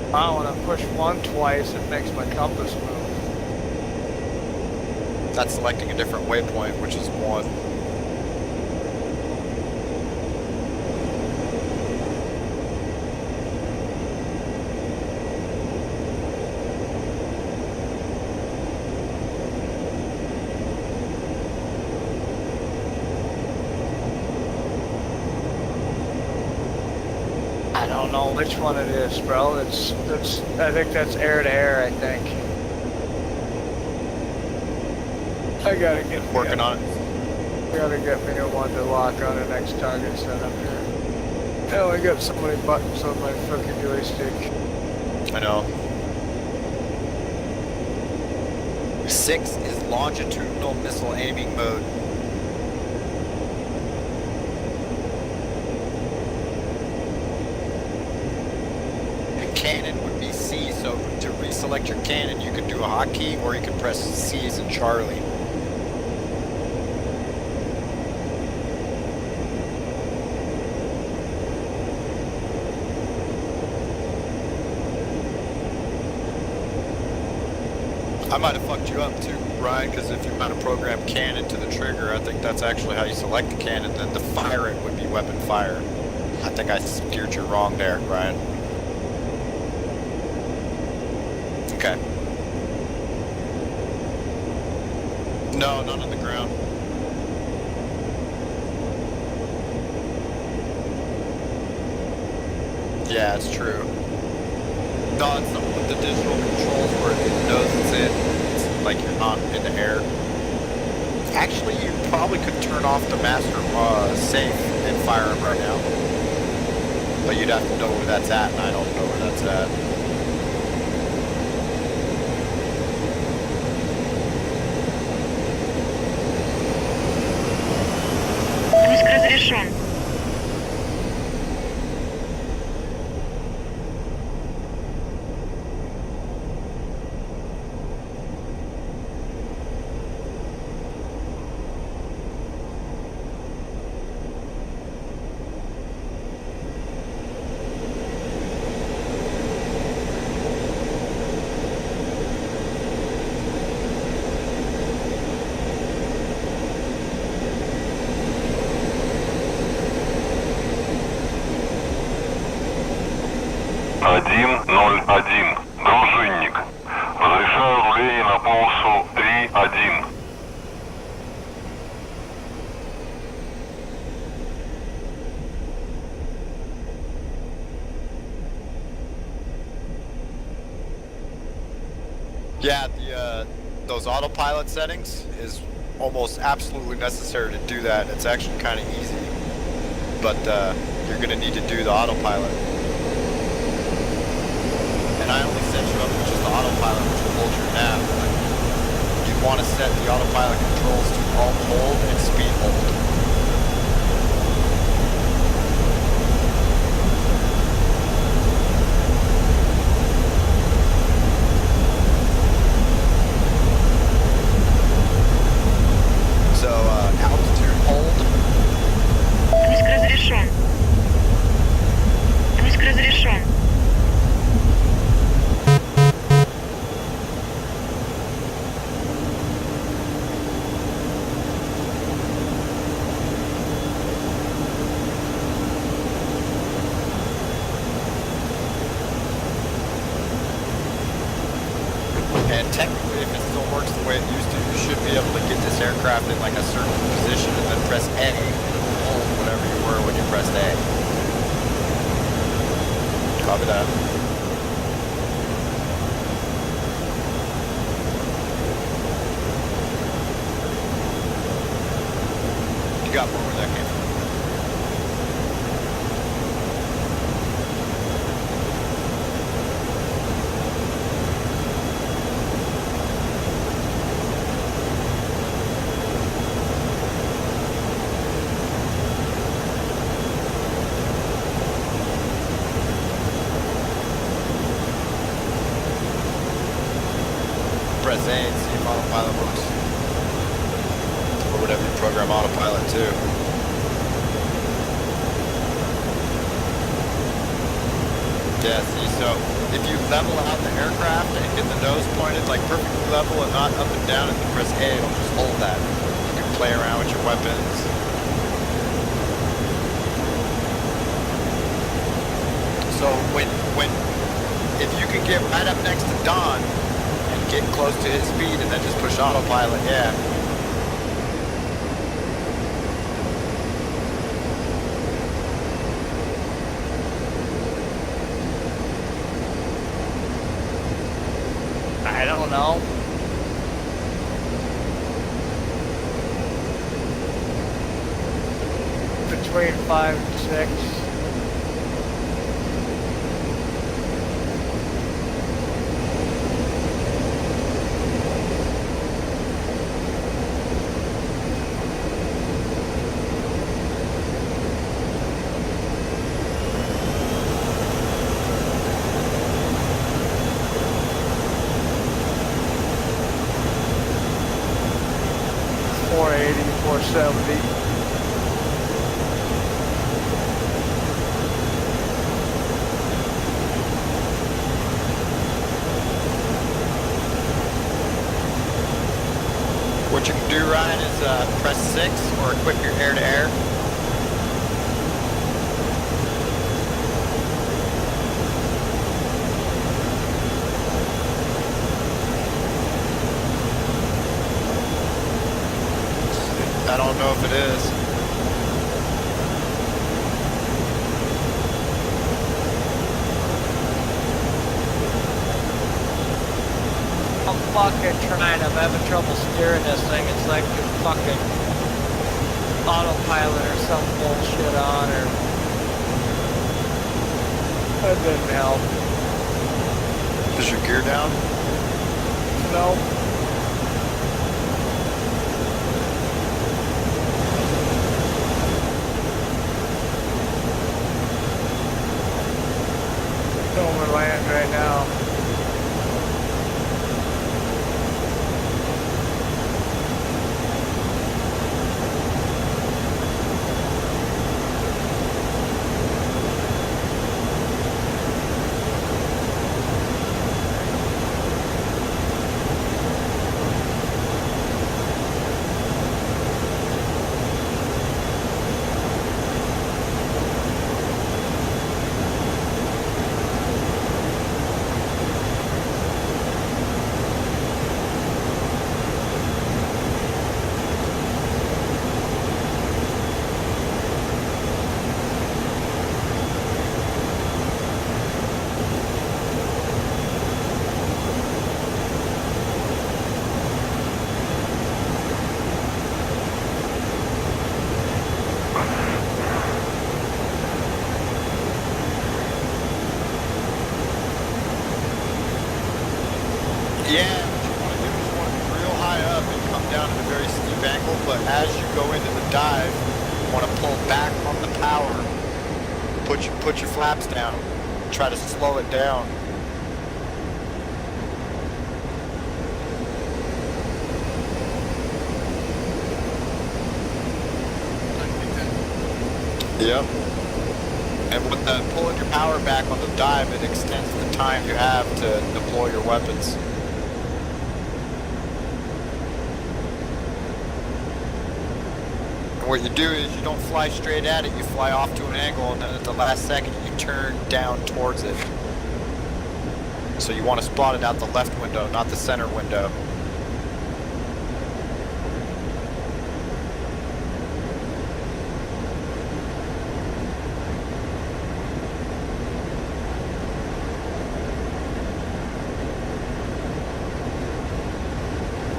Wow, when I push 1 twice, it makes my compass move. That's selecting a different waypoint, which is 1. I don't know which one it is, bro. I think that's air to air, I think. I gotta get Working on it. Gotta get me a one to lock on the next target setup here. I only got so many buttons on my fucking joystick. I know. 6 is longitudinal missile aiming mode. Cannon would be C, so to reselect your cannon, you could do a hotkey or you could press C as in Charlie. I might have fucked you up too, Ryan, because if you want to program cannon to the trigger, I think that's actually how you select the cannon, then the fire it would be weapon fire. I think I steered you wrong there, Ryan. Okay. No, not on the ground. Yeah, it's true. No, it's the digital controls where it knows it's in. It's like you're not in the air. Actually, you probably could turn off the master safe and fire him right now. But you'd have to know where that's at, and I don't know where that's at. Пуск разрешен. Дружинник. Разрешаю руление на полосу 3-1. Yeah, those autopilot settings is almost absolutely necessary to do that. It's actually kind of easy, but you're going to need to do the autopilot. And I only set you up with just the autopilot, which will hold your nav. But you want to set the autopilot controls to alt hold and speed hold. works the way it used to. You should be able to get this aircraft in like a certain position and then press A and hold whatever you were when you pressed A. Copy that. You got more where that came from. Press A and see if autopilot works. Or whatever you program autopilot to. Yeah, see, so if you level out the aircraft and get the nose pointed like perfectly level and not up and down, and you press A, it'll just hold that. You can play around with your weapons. So if you can get right up next to Don, get close to his speed and then just push autopilot, yeah. I don't know. Between 5 and 6. What you can do, Ryan, is press 6 or equip your air-to-air. I don't know if it is. I'm fucking trying. I'm having trouble steering this thing. It's like your fucking autopilot or some bullshit on, or that didn't help. Is your gear down? No. Going to land right now. Yeah, what you want to do is you want to be real high up and come down at a very steep angle, but as you go into the dive, you want to pull back on the power, put your flaps down, try to slow it down. Yep. And with the pulling your power back on the dive, it extends the time you have to deploy your weapons. What you do is you don't fly straight at it, you fly off to an angle, and then at the last second you turn down towards it. So you want to spot it out the left window, not the center window.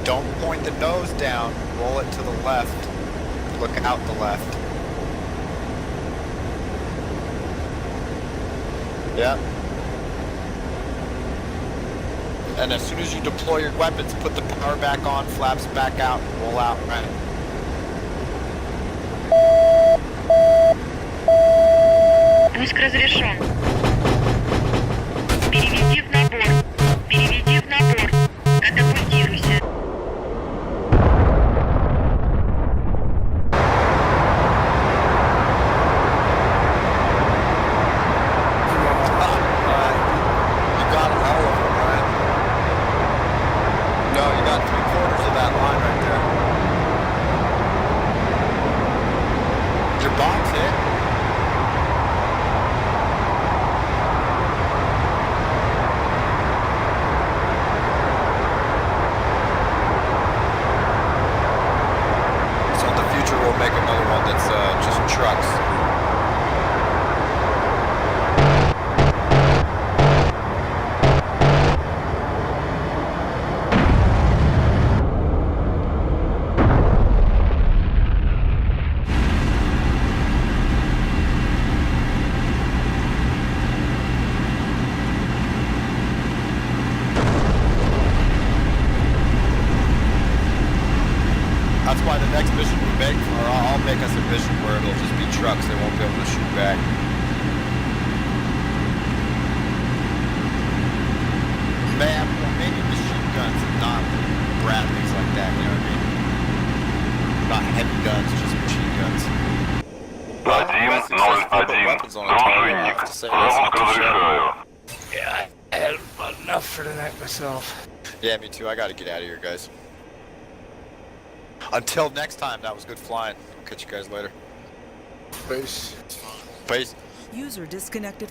Don't point the nose down. Roll it to the left. Look out the left. Yeah. And as soon as you deploy your weapons, put the power back on, flaps back out, roll out, right? Пуск разрешен. Переведи в набор. Переведи в набор. Катапультируйся. You got all of them, right? No, you got 3/4 of that line right there. Your box hit? So in the future we'll make another one that's just trucks. That's why the next mission we make, or I'll make us a mission where it'll just be trucks. They won't be able to shoot back. Man, well, maybe machine guns and not Bradleys like that, you know what I mean? Not heavy guns, just machine guns. 1-0-1. Дружинник. Запуск разрешаю. Yeah, I had about enough for tonight myself. Yeah, me too. I gotta get out of here, guys. Until next time, that was good flying. Catch you guys later. Peace. Peace. User disconnected.